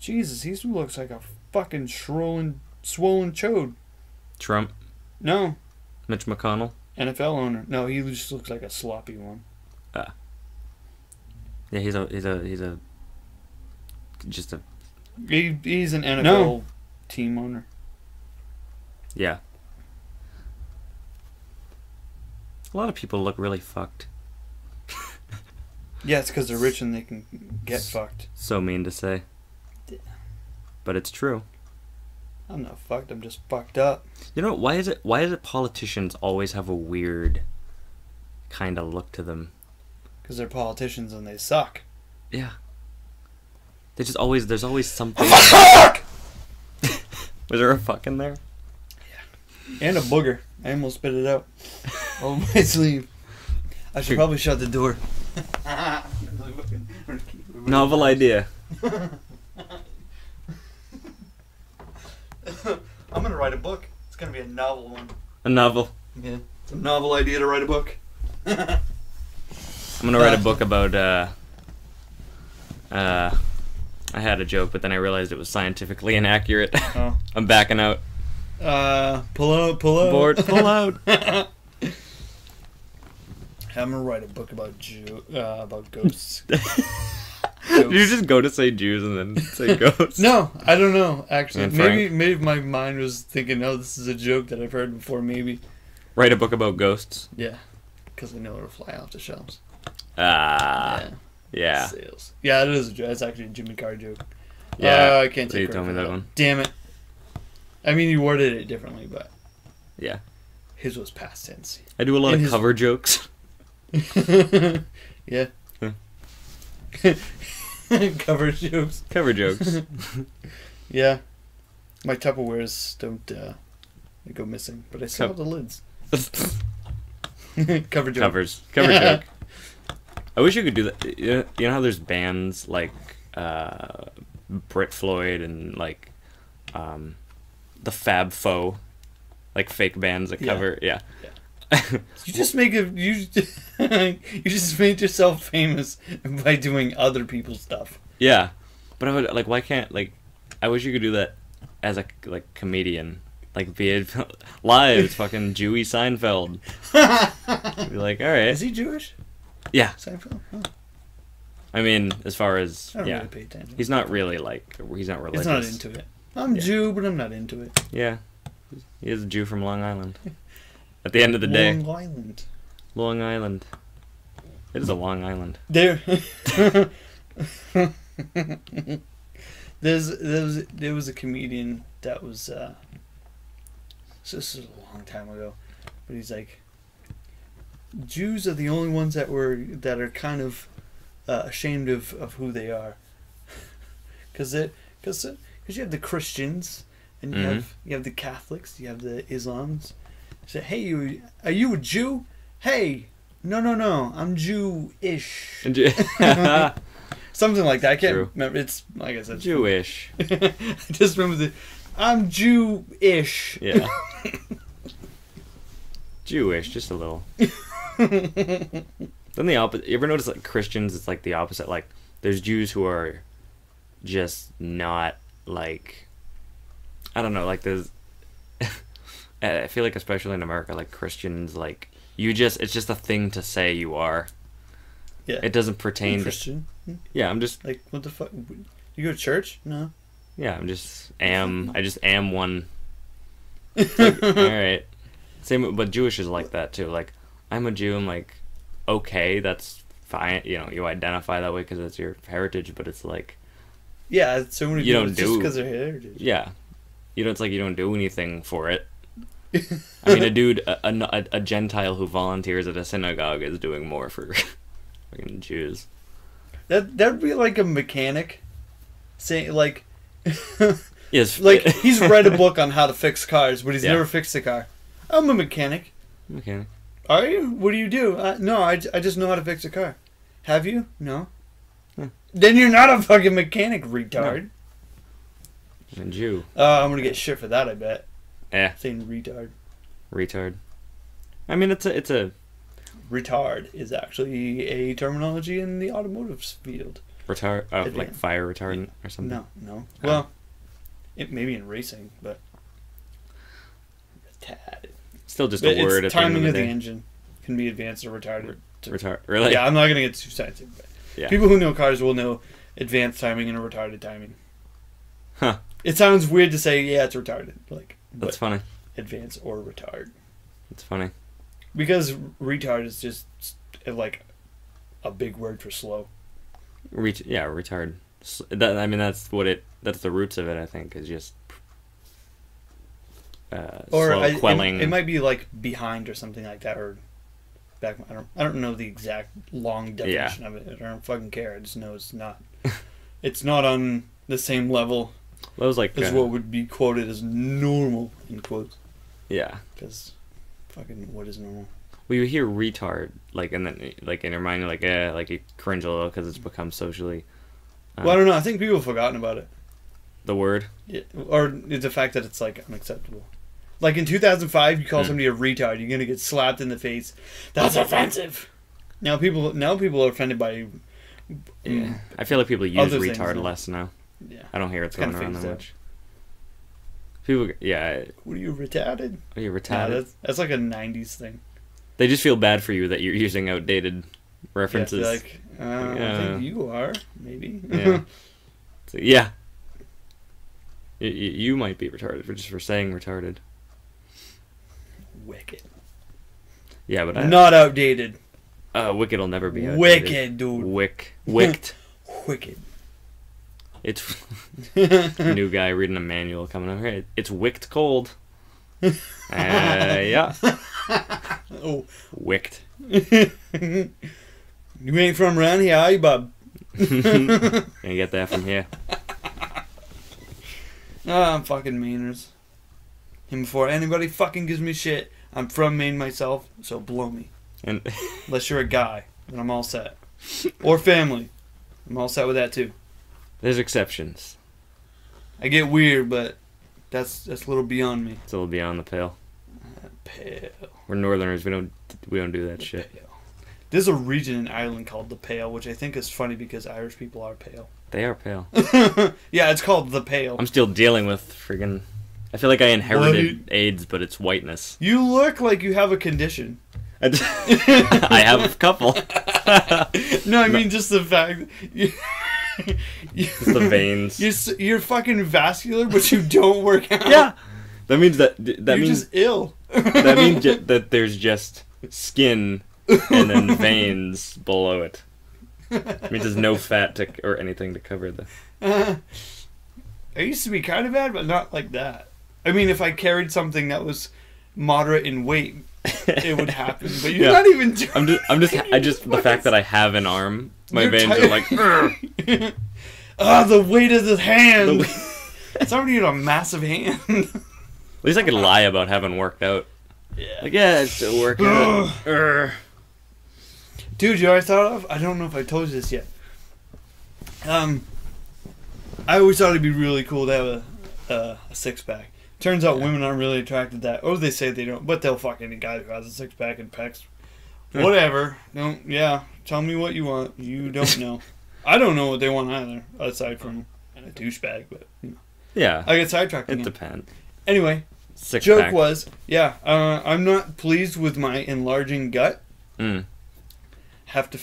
Jesus, he looks like a fucking swollen chode. Trump. No. Mitch McConnell. NFL owner. No, he just looks like a sloppy one. Yeah, he's a just a He's an NFL team owner. yeah. A lot of people look really fucked. Yeah, it's because they're rich and they can get fucked. So mean to say. But it's true. I'm not fucked, I'm just fucked up. You know, why is it politicians always have a weird kind of look to them? Because they're politicians and they suck. Yeah. There's always something. Fuck! Was there a fuck in there? Yeah. And a booger. I almost spit it out. On my sleeve. I should probably shut the door. Novel idea. I'm gonna write a book. It's gonna be a novel one. A novel. Yeah. It's a novel idea to write a book. I'm gonna write a book about I had a joke, but then I realized it was scientifically inaccurate. Oh. I'm backing out. Pull out. Board, pull out. I'm gonna write a book about ghosts. Did you just go to say Jews and then say ghosts? No, I don't know. Actually, And maybe my mind was thinking, "Oh, this is a joke that I've heard before." Maybe. Write a book about ghosts. Yeah, because I know it'll fly off the shelves. Yeah. Sales. Yeah, it is a joke. It's actually a Jimmy Carr joke. Yeah. I can't So take you credit told me for that one. Damn it. I mean, you worded it differently, but Yeah. his was past tense. I do a lot In of his- cover jokes. Yeah. Cover jokes. Cover jokes. Yeah. My Tupperwares don't they go missing, but I still have the lids. Cover joke. Covers. Cover joke. I wish you could do that. You know how there's bands like Brit Floyd and like the Fab Four, like fake bands that cover. Yeah. You just make you just made yourself famous by doing other people's stuff. Yeah, but I would like. Why can't like? I wish you could do that as a like comedian. Like be it live. It's fucking Jewy Seinfeld. You'd be like, all right. Is he Jewish? Yeah. Seinfeld? Oh. I mean, as far as I don't yeah, really pay attention. he's not really like he's not religious. It's not into it. I'm Jew, but I'm not into it. Yeah, he is a Jew from Long Island. At the end of the day, Long Island. Long Island. It is a Long Island. There was a comedian that was so this is a long time ago, but he's like, Jews are the only ones that are kind of ashamed of who they are, because you have the Christians and you have the Catholics, you have the Islams. Say, hey, are you a Jew? Hey, no, I'm Jew-ish. Something like that. I can't remember. It's like I said, Jewish. I just remember I'm Jew-ish. Yeah. Jewish, just a little. Then the opposite. You ever notice like Christians? It's like the opposite. Like there's Jews who are just not like. I don't know. Like there's. I feel like especially in America, like Christians, like it's just a thing to say you are. Yeah. It doesn't pertain to. Christian. Yeah, I'm just. Like what the fuck? You go to church? No. Yeah, I just am one. Like, all right. Same, but Jewish is like that too. Like, I'm a Jew. I'm like, okay, that's fine. You know, you identify that way because it's your heritage. But it's like, yeah, so many you people don't just do because they're heritage. Yeah, it's like you don't do anything for it. I mean, a dude, a Gentile who volunteers at a synagogue is doing more for fucking Jews. That'd be like a mechanic, saying like. Yes. Like he's read a book on how to fix cars, but he's Yeah. never fixed a car. I'm a mechanic. Mechanic. Are you? What do you do? No, I just know how to fix a car. Have you? No. Then you're not a fucking mechanic, retard. No. A Jew. I'm gonna get shit for that, I bet. Yeah. Saying retard. Retard. I mean, it's a. Retard is actually a terminology in the automotive field. like Advanced. fire retardant or something? No. Oh. Well, it maybe in racing, but retarded. Still just But a word. it's At the end timing of of the the day. engine can be advanced or retarded. Really? Yeah, I'm not gonna get too scientific. But Yeah. people who know cars will know advanced timing and retarded timing. Huh. It sounds weird to say, yeah, it's retarded. Like, That's but funny. advanced or retard. That's funny. Because retard is just like a big word for slow. Retard. That's the roots of it, I think, is just slow quelling. It might be like behind or something like that, or back. I don't know the exact long definition of it. I don't fucking care. I just know it's not. It's not on the same level That was like as what would be quoted as normal in quotes. Yeah. Because fucking what is normal? Well, you hear retard and then in your mind you're like you cringe a little because it's become socially. Well, I don't know. I think people have forgotten about it. The word. Yeah, or the fact that it's like unacceptable. Like in 2005, you call somebody a retard, you're gonna get slapped in the face. That's offensive. Now people are offended by. Yeah, I feel like people use Other retard things, less now. Yeah. I don't hear it's Kinda going around that phased out. much. People, yeah. What are you retarded? Are you Nah, retarded? that's like a '90s thing. They just feel bad for you that you're using outdated references. Yeah, like, I think you are maybe. Yeah. So, yeah. You might be retarded for saying retarded. Wicked. Yeah, but Not outdated. Wicked will never be outdated. Wicked, dude. Wicked. Wicked. It's new guy reading a manual coming over here. It's wicked cold. Yeah. Oh. Wicked. You ain't from around here, are you, bub? Gonna get that from here. I'm fucking Mainers. And before anybody fucking gives me shit, I'm from Maine myself, so blow me. And Unless you're a guy, then I'm all set. Or family. I'm all set with that too. there's exceptions. I get weird, but that's a little beyond me. It's a little beyond the pale. Pale. We're Northerners. We don't do that shit. Pale. There's a region in Ireland called the Pale, which I think is funny because Irish people are pale. They are pale. Yeah, it's called the Pale. I'm still dealing with friggin'. I feel like I inherited AIDS, but it's whiteness. You look like you have a condition. I have a couple. No, I mean just the fact. It's the veins. You're fucking vascular, but you don't work out. Yeah, that means that You're means just ill. that means that there's just skin and then veins below it. It means there's no fat or anything to cover the. I used to be kind of bad, but not like that. I mean, if I carried something that was moderate in weight, it would happen. But you're not even. The fact that I have an arm, my You're veins are like. The weight of the hand. It's already a massive hand. At least I could lie about having worked out. Yeah. Like, yeah, it's still working out. Dude, you know what I thought of? I don't know if I told you this yet. I always thought it'd be really cool to have a six-pack. Turns out women aren't really attracted to that. Or they say they don't, but they'll fuck any guy who has a six-pack and pecs. Whatever. Tell me what you want. You don't know. I don't know what they want either, aside from a douchebag, but Yeah. I get sidetracked It again. depends. Anyway, Six joke pack. was, I'm not pleased with my enlarging gut. Mm. Have to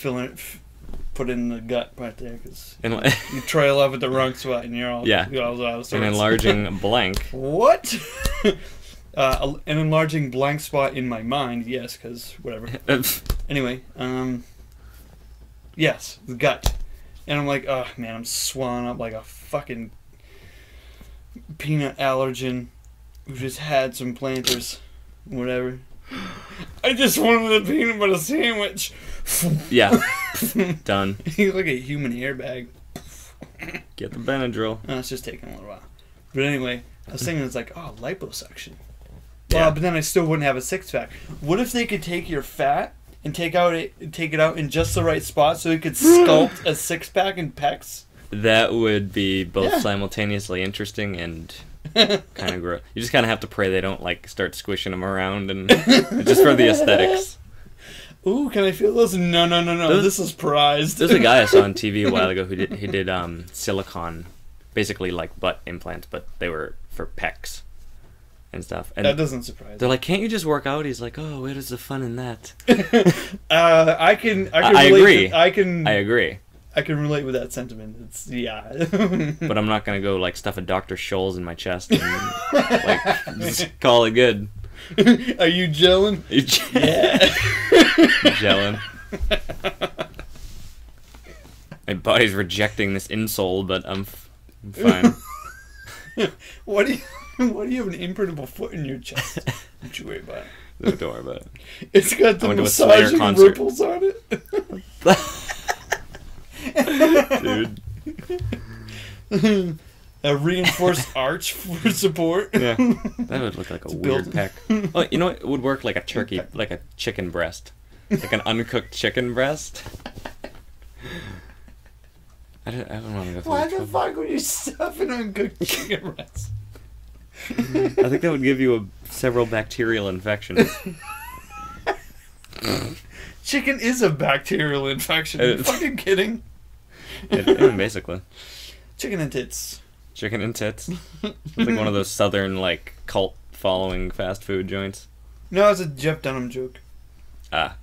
put in the gut right there, because And, you trail up at the wrong spot and you're all Yeah. out of an sorts. enlarging blank. What? An enlarging blank spot in my mind, yes, because whatever. Anyway, yes, the gut. And I'm like, oh man, I'm swelling up like a fucking peanut allergen who just had some planters, whatever. I just wanted a peanut butter sandwich. Yeah. Done. He's like a human airbag. Get the Benadryl. It's just taking a little while. But anyway, I was thinking it's like, liposuction. Yeah. But then I still wouldn't have a six-pack. What if they could take your fat and take it out in just the right spot so it could sculpt a six-pack and pecs? That would be both Yeah. simultaneously interesting and kind of gross. You just kind of have to pray they don't start squishing them around and just for the aesthetics. Ooh, can I feel those? No. This is prized. There's a guy I saw on TV a while ago who did silicone, basically like butt implants, but they were for pecs and stuff. And that doesn't surprise they're me. like, "Can't you just work out?" He's like, "Oh, where is the fun in that?" I can I relate agree. I agree. I can relate with that sentiment. It's But I'm not gonna go like stuff a Dr. Scholl's in my chest and like just call it good. Are you gelling? Yeah. Gelling. My body's rejecting this insole, but I'm fine. Why do you have an imprintable foot in your chest? Don't you worry about it. Don't worry about it. It's got the I went to a Slayer massaging concert. ripples on it. Dude. A reinforced arch for support. Yeah. That would look like a weird peck. Oh, you know what? It would work like a turkey, like a chicken breast. Like an uncooked chicken breast. I don't want to go through Why the the fuck would you stuff an uncooked chicken breast? I think that would give you several bacterial infections. Chicken is a bacterial infection. Are you fucking kidding? Yeah, basically. Chicken and tits. Chicken and tits. It's like one of those southern, like, cult following fast food joints. No, it's a Jeff Dunham joke. Ah.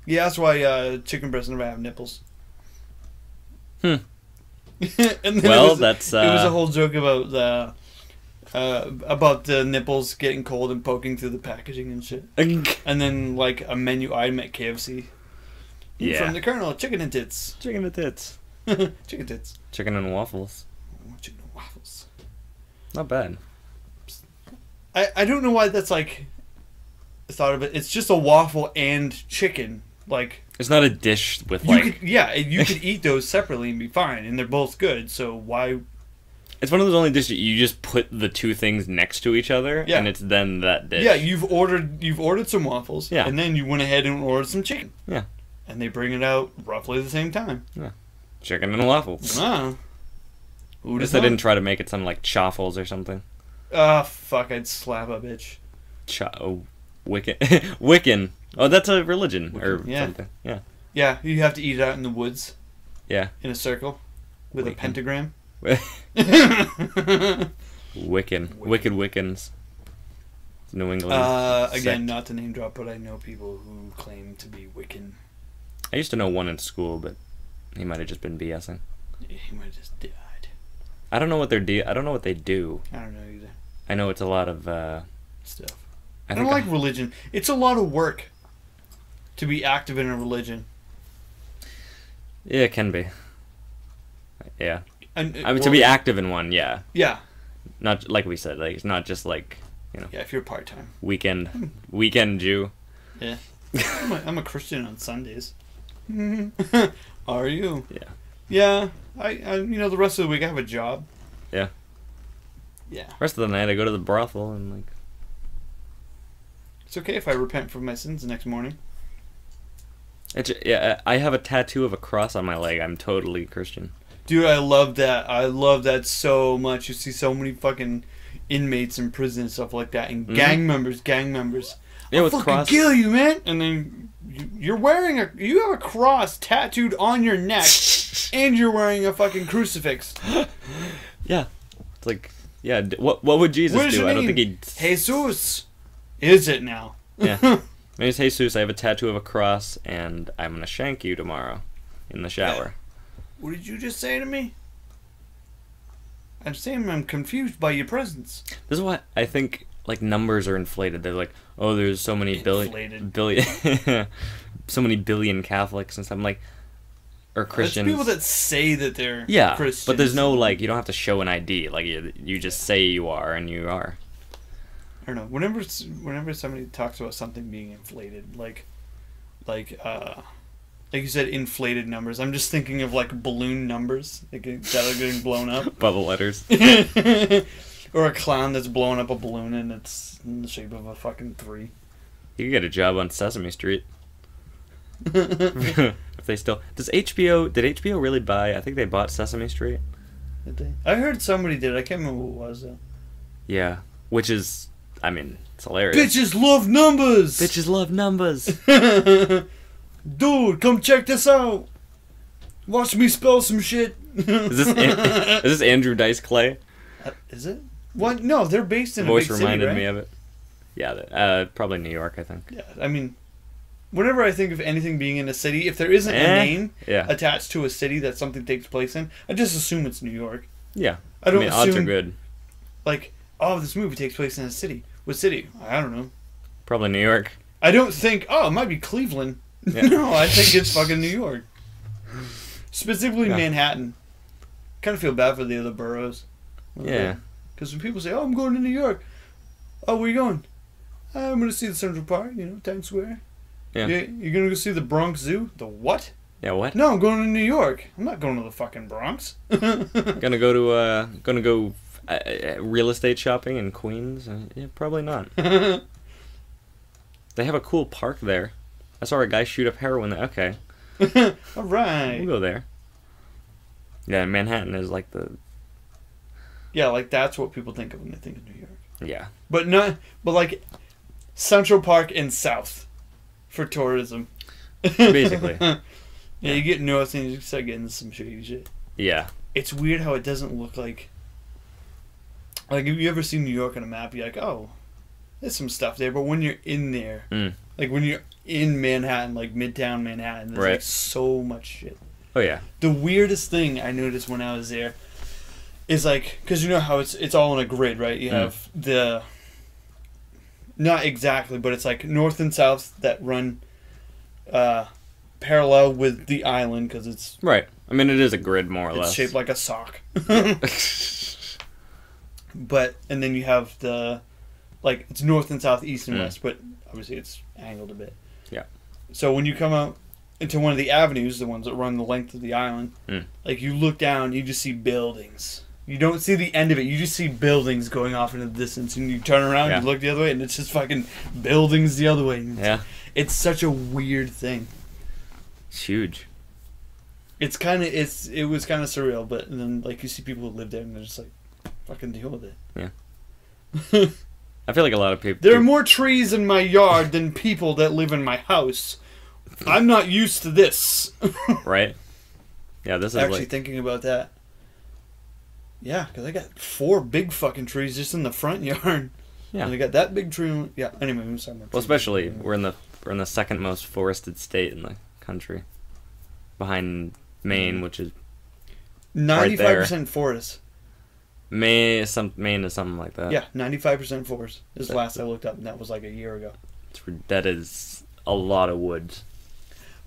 Yeah, that's why chicken breasts never have nipples. Hmm. And then Well, it was, that's... It was a whole joke about the nipples getting cold and poking through the packaging and shit. And then, like, a menu item at KFC. Yeah. From the Colonel, chicken and tits. Chicken and tits. Chicken tits. Chicken and waffles. Oh, chicken and waffles. Not bad. I don't know why that's, like, thought of it. It's just a waffle and chicken. Like... It's not a dish with, you like... you could eat those separately and be fine, and they're both good, so why... It's one of those only dishes you just put the two things next to each other, and it's then that dish. Yeah, you've ordered some waffles, and then you went ahead and ordered some chicken. Yeah. And they bring it out roughly the same time. Yeah. Chicken and waffles. Ah. At least they didn't try to make it sound like chaffles or something. Ah, fuck, I'd slap a bitch. Wiccan. Wiccan. Oh, that's a religion or something. Yeah. Yeah, you have to eat it out in the woods. Yeah. In a circle. With a pentagram. Wiccan. Wicked Wiccans. It's New England. Again, not to name drop, but I know people who claim to be Wiccan. I used to know one in school, but he might have just been BSing. Yeah, he might have just died. I don't know what I don't know what they do. I don't know either. I know it's a lot of stuff. I don't like religion. It's a lot of work to be active in a religion. Yeah, it can be. Yeah. I mean, to well, be active in one, yeah. Yeah. Not like we said, like it's not just like, you know. Yeah, if you're part time. Weekend Jew. Yeah. I'm a Christian on Sundays. Are you? Yeah. Yeah. I the rest of the week I have a job. Yeah. Yeah. Rest of the night I go to the brothel and like. It's okay if I repent for my sins the next morning. Yeah, I have a tattoo of a cross on my leg. I'm totally Christian. Dude, I love that. I love that so much. You see so many fucking inmates in prison and stuff like that, and gang members. Yeah, I'll with fucking cross. kill you, man. And then you have a cross tattooed on your neck, and you're wearing a fucking crucifix. Yeah, it's like, yeah. What would Jesus do? I don't think he'd. Jesus, is it now? Yeah. My name's Jesus. I have a tattoo of a cross, and I'm gonna shank you tomorrow, in the shower. What did you just say to me? I'm saying I'm confused by your presence. This is why I think like numbers are inflated. They're like, oh, there's so many billion, so many billion Catholics and stuff. I'm like, or Christians. It's people that say that they're Christians. But there's no like, you don't have to show an ID. Like you just say you are, and you are. I don't know. Whenever somebody talks about something being inflated, like you said, inflated numbers. I'm just thinking of like balloon numbers that are getting blown up. Bubble letters. Or a clown that's blowing up a balloon and it's in the shape of a fucking 3. You could get a job on Sesame Street. If they still did HBO really buy? I think they bought Sesame Street. Did they? I heard somebody did. I can't remember who it was though. Yeah, which is, I mean, it's hilarious. Bitches love numbers. Bitches love numbers. Dude, come check this out. Watch me spell some shit. Is this Andrew Dice Clay? Is it? What? No, they're based in Voice a big city, reminded right? me of it. Yeah, probably New York, I think. Yeah, I mean, whenever I think of anything being in a city, if there isn't a name attached to a city that something takes place in, I just assume it's New York. Yeah. I don't mean, assume, odds are good. Like, oh, this movie takes place in a city. What city? I don't know. Probably New York. I don't think, oh, it might be Cleveland. Yeah. No, I think it's fucking New York. Specifically Manhattan. Kind of feel bad for the other boroughs. Yeah. Because when people say, oh, I'm going to New York. Oh, where you going? I'm going to see the Central Park, Times Square. Yeah. You're going to go see the Bronx Zoo? The what? Yeah, what? No, I'm going to New York. I'm not going to the fucking Bronx. Gonna go real estate shopping in Queens? Yeah, probably not. They have a cool park there. I saw a guy shoot up heroin there. Okay. All right. We'll go there. Yeah, Manhattan is like the... Yeah, like that's what people think of when they think of New York. Yeah. But like Central Park and South for tourism. Basically. Yeah, you get north and you start getting some shady shit. Yeah. It's weird how it doesn't look like... Like, if you ever see New York on a map, you're like, oh, there's some stuff there. But when you're in there, like when you're in Manhattan, like Midtown Manhattan, there's like so much shit. Oh, yeah. The weirdest thing I noticed when I was there is like, because you know how it's all on a grid, right? You have the... Not exactly, but it's like north and south that run parallel with the island, because it's... Right. I mean, it is a grid, more or It's less. shaped like a sock. But, and then you have the, like, it's north and south, east and west, but obviously it's angled a bit. Yeah. So when you come out into one of the avenues, the ones that run the length of the island, like, you look down, you just see buildings. You don't see the end of it, you just see buildings going off into the distance, and you turn around, you look the other way, and it's just fucking buildings the other way. Yeah. It's such a weird thing. It's huge. It was kind of surreal, but then, like, you see people who live there, and they're just like, fucking deal with it. Yeah. I feel like a lot of people... There are more trees in my yard than people that live in my house. I'm not used to this. Right? Yeah, this is actually like... thinking about that. Yeah, because I got 4 big fucking trees just in the front yard. Yeah. And I got that big tree. Yeah, anyway, I'm sorry. Well, especially, we're in the second most forested state in the country. Behind Maine, which is 95% forest. Maine is something like that. Yeah, 95% forest. This is last I looked up, and that was like a year ago. That is a lot of woods.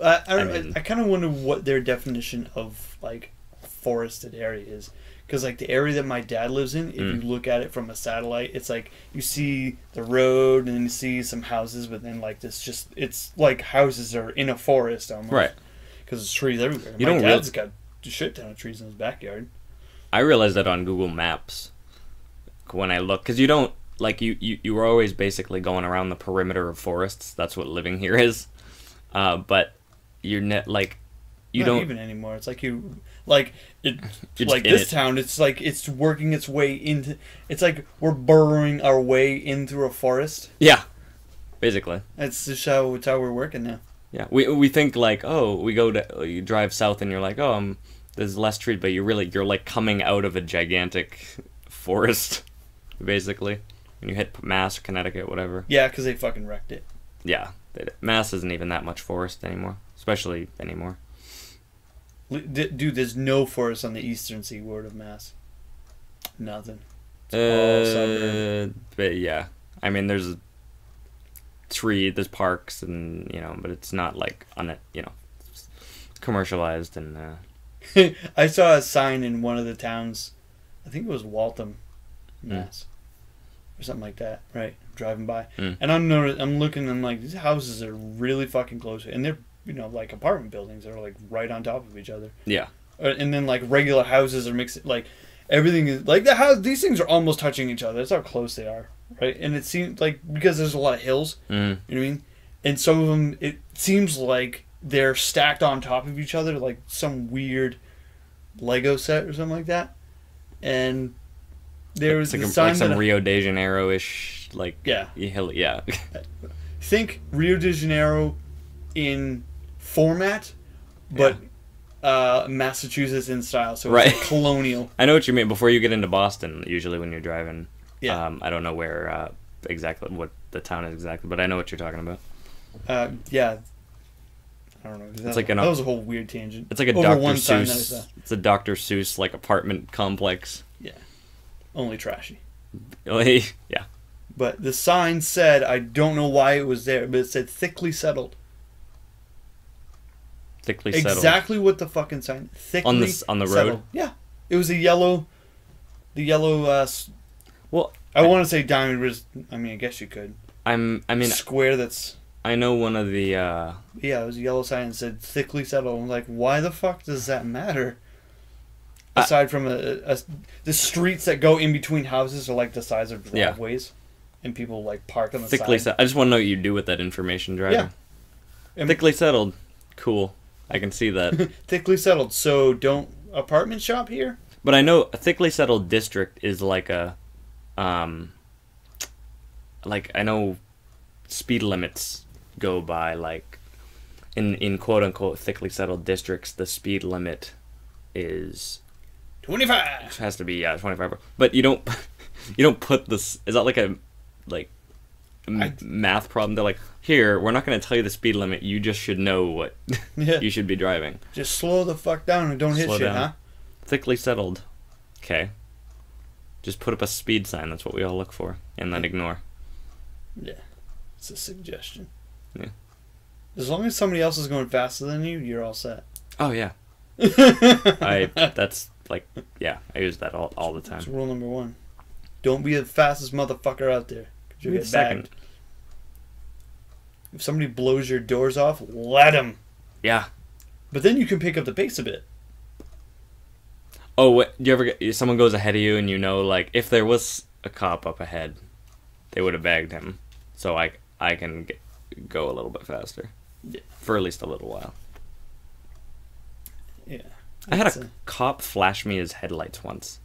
I kind of wonder what their definition of, like, forested area is. Because, like, the area that my dad lives in, if you look at it from a satellite, it's like you see the road and then you see some houses, but then, like, it's like houses are in a forest almost. Right. Because there's trees everywhere. My dad's got a shit ton of trees in his backyard. I realized that on Google Maps when I look, because you don't, like, you were always basically going around the perimeter of forests. That's what living here is. But you're not don't even anymore. It's like this town. It's like it's working its way into. It's like we're burrowing our way in through a forest. Yeah, basically. That's just how we're working now. Yeah, we think like, oh, you drive south and you're like, oh, there's less trees, but you're like coming out of a gigantic forest, basically. When you hit Mass or Connecticut, whatever. Yeah, because they fucking wrecked it. Yeah, Mass isn't even that much forest anymore, especially anymore. Dude, there's no forest on the eastern seaboard of Mass. Nothing. It's all suburb. But yeah, I mean, there's parks and but it's not like commercialized and. I saw a sign in one of the towns, I think it was Waltham, Mass, or something like that. Right, driving by, and I'm looking and like these houses are really fucking close, and they're like apartment buildings that are like right on top of each other. Yeah, and then like regular houses are mixed. Like everything is like these things are almost touching each other. That's how close they are, right? And it seems like because there's a lot of hills, you know what I mean, and some of them it seems like they're stacked on top of each other like some weird Lego set or something like that. And there was like some Rio de Janeiro-ish yeah. Think Rio de Janeiro in format, but Massachusetts in style. So Right. it's like colonial. I know what you mean. Before you get into Boston, usually when you're driving, Yeah. I don't know where exactly what the town is exactly, but I know what you're talking about. Yeah. I don't know. It's like that was a whole weird tangent. It's like a Over Dr. one sign that I Seuss. saw. It's a Dr. Seuss like apartment complex. Yeah. Only trashy. Yeah. But the sign said, I don't know why it was there, but it said thickly settled. Thickly settled. Exactly what the fucking sign. Thickly on the road. settled. Yeah. It was the yellow. Well, I want to say diamond, but I mean, I guess you could. I mean, Square that's. I know one of the. Yeah, it was a yellow sign that said thickly settled. I'm like, why the fuck does that matter? Aside from the streets that go in between houses are like the size of driveways, and people like park on the thickly side. settled. I just want to know what you do with that information driving. Yeah. Thickly settled. Cool. I can see that. Thickly settled. So don't apartment shop here. But I know a thickly settled district is like a, like I know speed limits go by like, in quote unquote thickly settled districts, the speed limit is 25. has to be 25. But you don't put this. Is that like a math problem? They're like, here, we're not going to tell you the speed limit. You just should know what you should be driving. Just slow the fuck down and don't hit Slow shit, down. huh? Thickly settled. Okay. Just put up a speed sign. That's what we all look for, and then ignore. Yeah, it's a suggestion. Yeah. As long as somebody else is going faster than you, you're all set. Oh yeah. That's like, yeah, I use that all the time. That's rule number 1. Don't be the fastest motherfucker out there. 'Cause you'll Be get the second. bagged. If somebody blows your doors off, let them. Yeah. But then you can pick up the pace a bit. Oh, what, do you ever get someone goes ahead of you and you know, like, if there was a cop up ahead, they would have bagged him. So I can go a little bit faster. Yeah. For at least a little while. Yeah. I had a cop flash me his headlights once.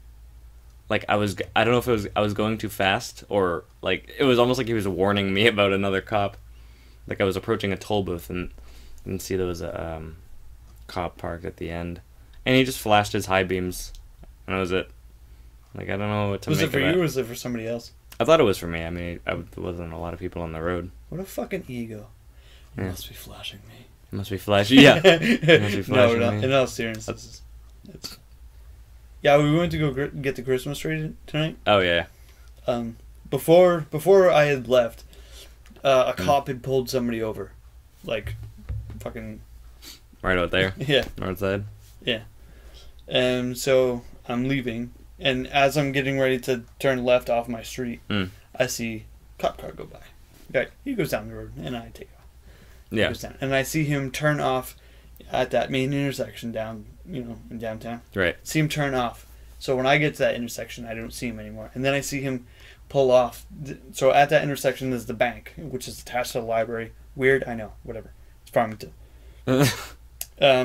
Like I don't know if I was going too fast or like it was almost like he was warning me about another cop. Like I was approaching a toll booth and didn't see there was a cop parked at the end, and he just flashed his high beams, and that was it. Like I don't know what to make of that. Was it for you or was it for somebody else? I thought it was for me. I mean, there wasn't a lot of people on the road. What a fucking ego. You Yeah. must be flashing me. It must be flashy. Yeah. It must be flashing no, me. in all seriousness. It's, yeah, we went to go get the Christmas tree tonight. Oh yeah. Before I had left, a cop had pulled somebody over, like, fucking. Right out there. Yeah. North side. Yeah. And so I'm leaving, and as I'm getting ready to turn left off my street, I see a cop car go by. Okay, he goes down the road, and I take off. Yeah. He goes down, and I see him turn off at that main intersection down, in downtown. Right. See him turn off. So when I get to that intersection, I don't see him anymore. And then I see him pull off. So at that intersection, there's the bank, which is attached to the library. Weird, I know. Whatever. It's Farmington.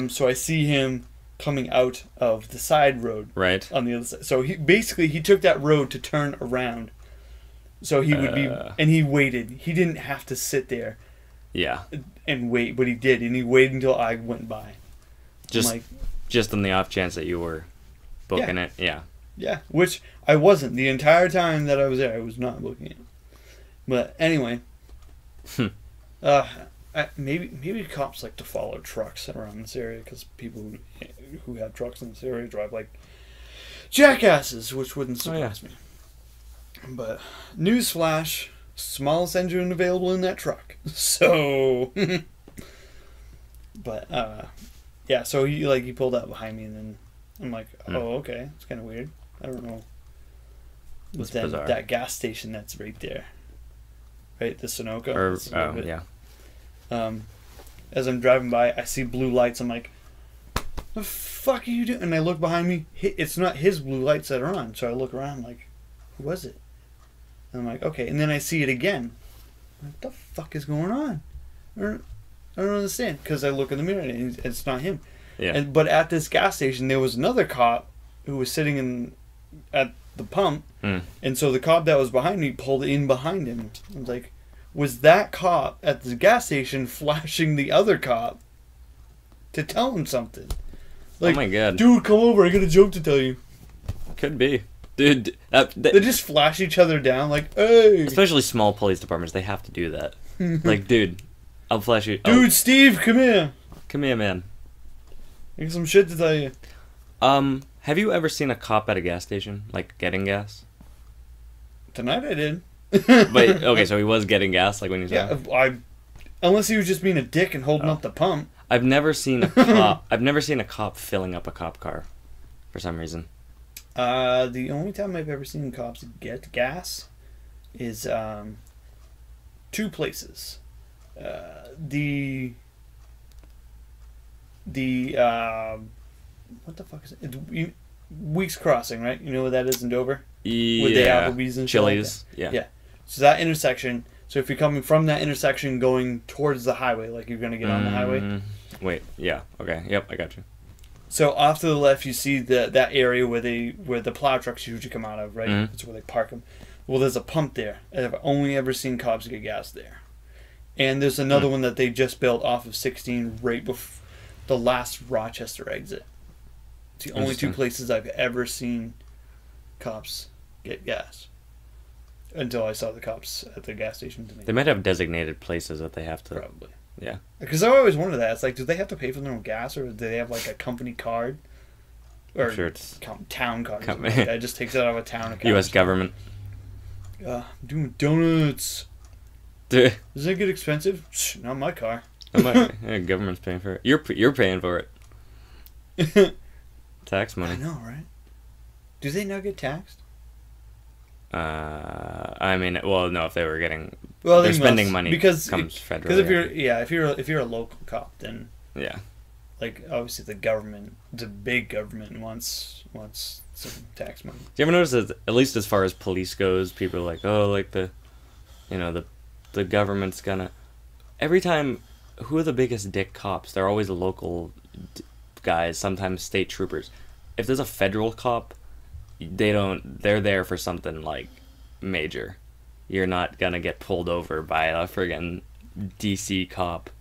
So I see him coming out of the side road. Right. On the other side. So he took that road to turn around. So he would be... And he waited. He didn't have to sit there. Yeah. And wait, but he did. And he waited until I went by. Just on the off chance that you were booking it. Yeah. Yeah, which I wasn't. The entire time that I was there, I was not booking it. But anyway, maybe cops like to follow trucks around this area because people who have trucks in this area drive like jackasses, which wouldn't surprise me. But newsflash, smallest engine available in that truck. So, but yeah, so he pulled out behind me, and then I'm like, oh, okay, it's kind of weird. I don't know. But then bizarre. that gas station that's right there, right, the Sunoco. Yeah. As I'm driving by, I see blue lights. I'm like, the fuck are you doing? And I look behind me. It's not his blue lights that are on. So I look around, like, who was it? And I'm like, okay. And then I see it again. What the fuck is going on? I don't understand. Because I look in the mirror and it's not him. Yeah. But at this gas station, there was another cop who was sitting at the pump. And so the cop that was behind me pulled in behind him. I was like, was that cop at the gas station flashing the other cop to tell him something. Oh my god. Dude, come over. I got a joke to tell you. Could be. Dude, they just flash each other down like, hey. Especially small police departments, they have to do that. Like, dude, I'll flash you. Dude, Steve, come here. Come here, man. I got some shit to tell you. Have you ever seen a cop at a gas station, like getting gas? Tonight I did. But okay, so he was getting gas, like when he was unless he was just being a dick and holding up the pump. I've never seen a cop. I've never seen a cop filling up a cop car, for some reason. The only time I've ever seen cops get gas is two places. What the fuck is it? Weeks Crossing, right? You know what that is in Dover? Yeah. With the Applebee's and Chili's. Shit like that. Yeah. So that intersection. So if you're coming from that intersection going towards the highway, like you're gonna get on the highway. Wait. Yeah. Okay. Yep. I got you. So off to the left, you see that area where the plow trucks usually come out of, right? Mm-hmm. That's where they park them. Well, there's a pump there. I've only ever seen cops get gas there. And there's another one that they just built off of 16 right before the last Rochester exit. It's the only two places I've ever seen cops get gas. Until I saw the cops at the gas station today. They might have designated places that they have to. Probably. Yeah. Because I always wondered that. It's like, do they have to pay for their own gas, or do they have like a company card? Or I'm sure it's town card. Like that. It just takes it out of a town account. U.S. government. I'm doing donuts. Dude. Does that get expensive? Not my car. Government's paying for it. You're paying for it. Tax money. I know, right? Do they not get taxed? I mean, well, no. If they were getting, they're spending money because comes federally. Because if you're a local cop, then yeah, like obviously the big government wants some tax money. Do you ever notice that at least as far as police goes, people are like, oh, like the government's gonna. Every time, who are the biggest dick cops? They're always local guys. Sometimes state troopers. If there's a federal cop, they're there for something like major. You're not gonna get pulled over by a friggin' DC cop.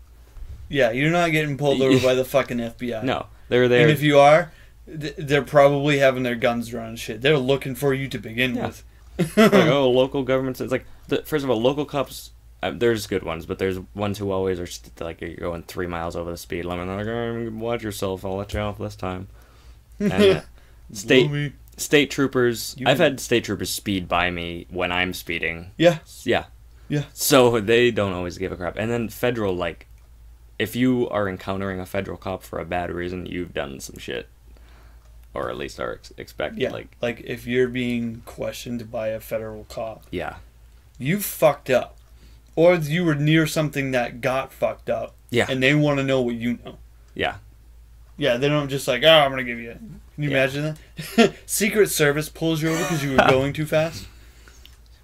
Yeah, you're not getting pulled over by the fucking FBI. No, they're there. And if you are, they're probably having their guns drawn and shit. They're looking for you to begin with. Like, oh, local governments. It's like, first of all, local cops, there's good ones, but there's ones who always are like, you're going 3 miles over the speed limit. They're like, oh, watch yourself, I'll let you off this time. And state troopers, I've had state troopers speed by me when I'm speeding. Yeah. Yeah. Yeah. So they don't always give a crap. And then federal, like, if you are encountering a federal cop for a bad reason, you've done some shit. Or at least are expected. Yeah, like if you're being questioned by a federal cop. Yeah. You fucked up. Or you were near something that got fucked up. Yeah. And they want to know what you know. Yeah. Yeah, they don't just like, oh, I'm going to give you it. Can you imagine that? Secret Service pulls you over because you were going too fast.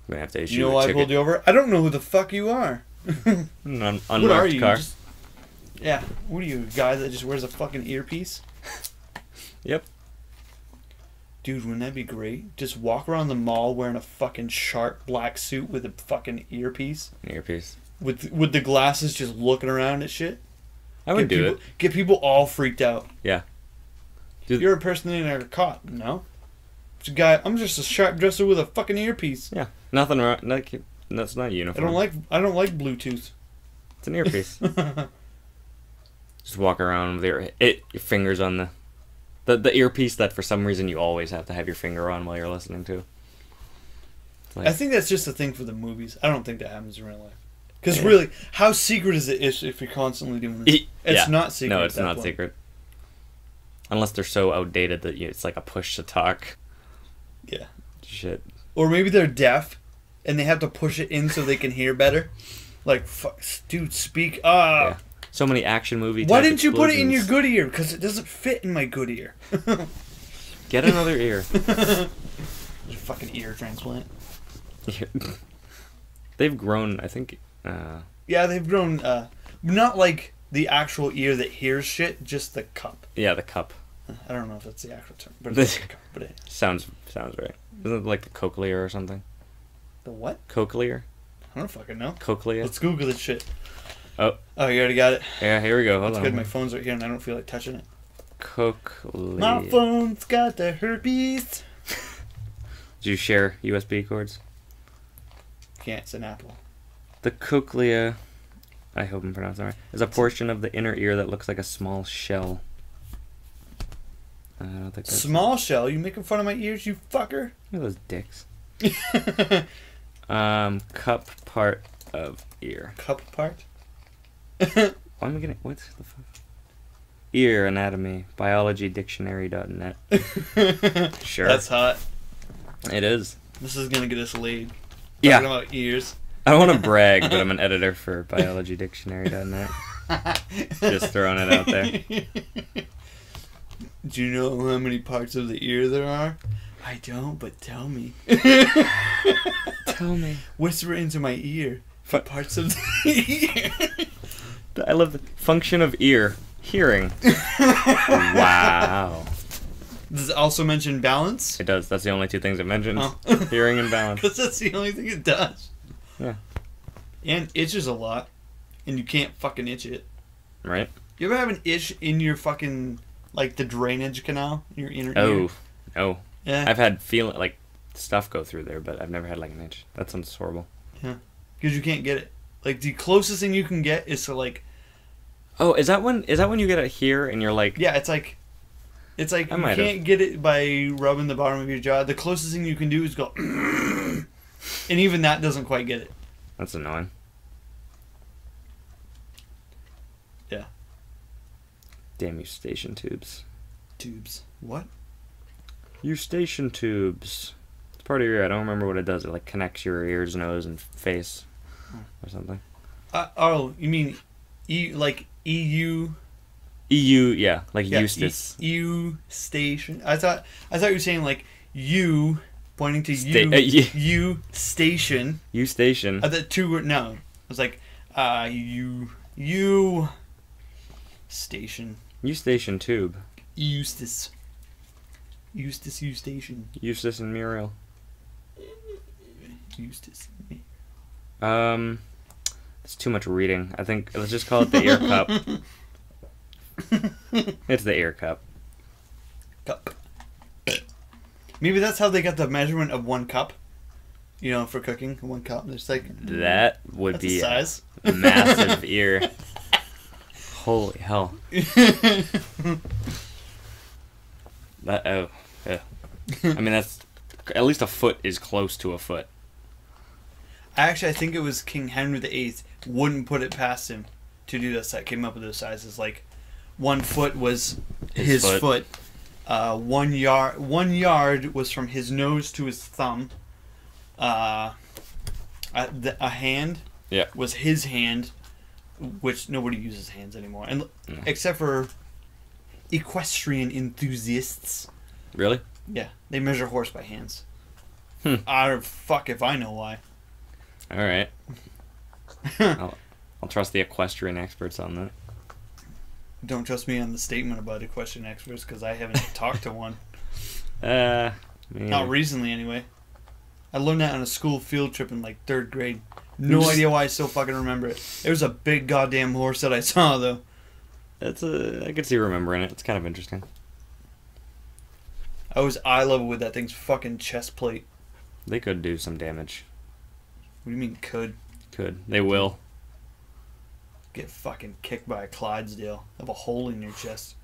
I'm going to have to issue you know why I pulled you over? I don't know who the fuck you are. Unmarked what are you? car. Yeah. What are you, a guy that just wears a fucking earpiece? Yep. Dude, wouldn't that be great? Just walk around the mall wearing a fucking sharp black suit with a fucking earpiece. An earpiece. With the glasses just looking around at shit. I would do it. Get people all freaked out. Yeah. You're impersonating a cop. No. It's a guy. I'm just a sharp dresser with a fucking earpiece. Yeah. Nothing wrong. That's not a uniform. I don't like Bluetooth. It's an earpiece. Just walk around with your fingers on the earpiece that for some reason you always have to have your finger on while you're listening to. Like, I think that's just a thing for the movies. I don't think that happens in real life. Because really, how secret is it if you're constantly doing this? It's not secret. No, it's not secret. Unless they're so outdated that it's like a push to talk. Yeah. Shit. Or maybe they're deaf, and they have to push it in so they can hear better. Like, fuck, dude, speak up. Yeah. So many action movie. Why didn't you put it in your good ear? Because it doesn't fit in my good ear. Get another ear. A fucking ear transplant. They've grown, I think. Yeah, they've grown. Not like the actual ear that hears shit, just the cup. Yeah, the cup. I don't know if that's the actual term, but it's like a cup. But it sounds right. Isn't it like the cochlea or something? The what? Cochlea. I don't fucking know. Cochlea. Let's Google this shit. Oh, you already got it. yeah. Here we go. Hold That's on. good. My phone's right here, and I don't feel like touching it. Cochlea. My phone's got the herpes. Do you share USB cords? Can't. It's an Apple. The cochlea, I hope I'm pronouncing it right, is a portion of the inner ear that looks like a small shell. I don't think that's... Small shell? You making fun of my ears, you fucker? Look at those dicks. Cup part of ear. Cup part? Why am I getting... What the fuck? Ear anatomy. Biologydictionary.net. Sure. That's hot. It is. This is gonna get us laid. Yeah. Talking about ears. I don't want to brag, but I'm an editor for biologydictionary.net. Just throwing it out there. Do you know how many parts of the ear there are? I don't, but tell me. Tell me. Whisper into my ear. The parts of the ear. I love the function of ear. Hearing. Wow. Does it also mention balance? It does. That's the only two things it mentions. Oh. Hearing and balance. Because that's the only thing it does. Yeah. And itches a lot. And you can't fucking itch it. Right? You ever have an itch in your fucking, like, the drainage canal? Your inner ear? Oh. No. Yeah. I've had like stuff go through there, but I've never had like an itch. That sounds horrible. Yeah. Because you can't get it. Like, the closest thing you can get is to, like... Oh, is that when you get it here and you're like... Yeah, it's like you can't get it by rubbing the bottom of your jaw. The closest thing you can do is go... and even that doesn't quite get it. That's annoying. Yeah. Damn eustachian tubes. Tubes. What? Eustachian tubes. It's part of your ear. I don't remember what it does. It like connects your ears, nose, and face, or something. Oh, you mean like EU? EU, yeah, like Yeah, Eustace. EU station. I thought you were saying like you pointing to you station. Eustachian. I thought two were no. I was like you station. Eustachian tube. Eustace Eustace. Eustace and Muriel. Eustace. It's too much reading. I think let's just call it the ear cup. It's the ear cup. Cup. Maybe that's how they got the measurement of 1 cup. You know, for cooking, 1 cup. It's like that would that's be a size. A massive ear. Holy hell. I mean, that's at least a foot is close to a foot. Actually, I think it was King Henry VIII wouldn't put it past him to do this. That came up with those sizes. Like 1 foot was his foot. 1 yard was from his nose to his thumb. A hand was his hand, which nobody uses hands anymore, and except for equestrian enthusiasts. Really? Yeah, they measure horse by hands. Fuck if I know why. All right. I'll trust the equestrian experts on that. Don't trust me on the statement about equestrian experts because I haven't talked to one. Not recently, anyway. I learned that on a school field trip in like 3rd grade. No idea why I still fucking remember it. It was a big goddamn horse that I saw, though. I could see remembering it. It's kind of interesting. I was eye level with that thing's fucking chest plate. They could do some damage. What do you mean could? Could. They will. Get fucking kicked by a Clydesdale. Have a hole in your chest.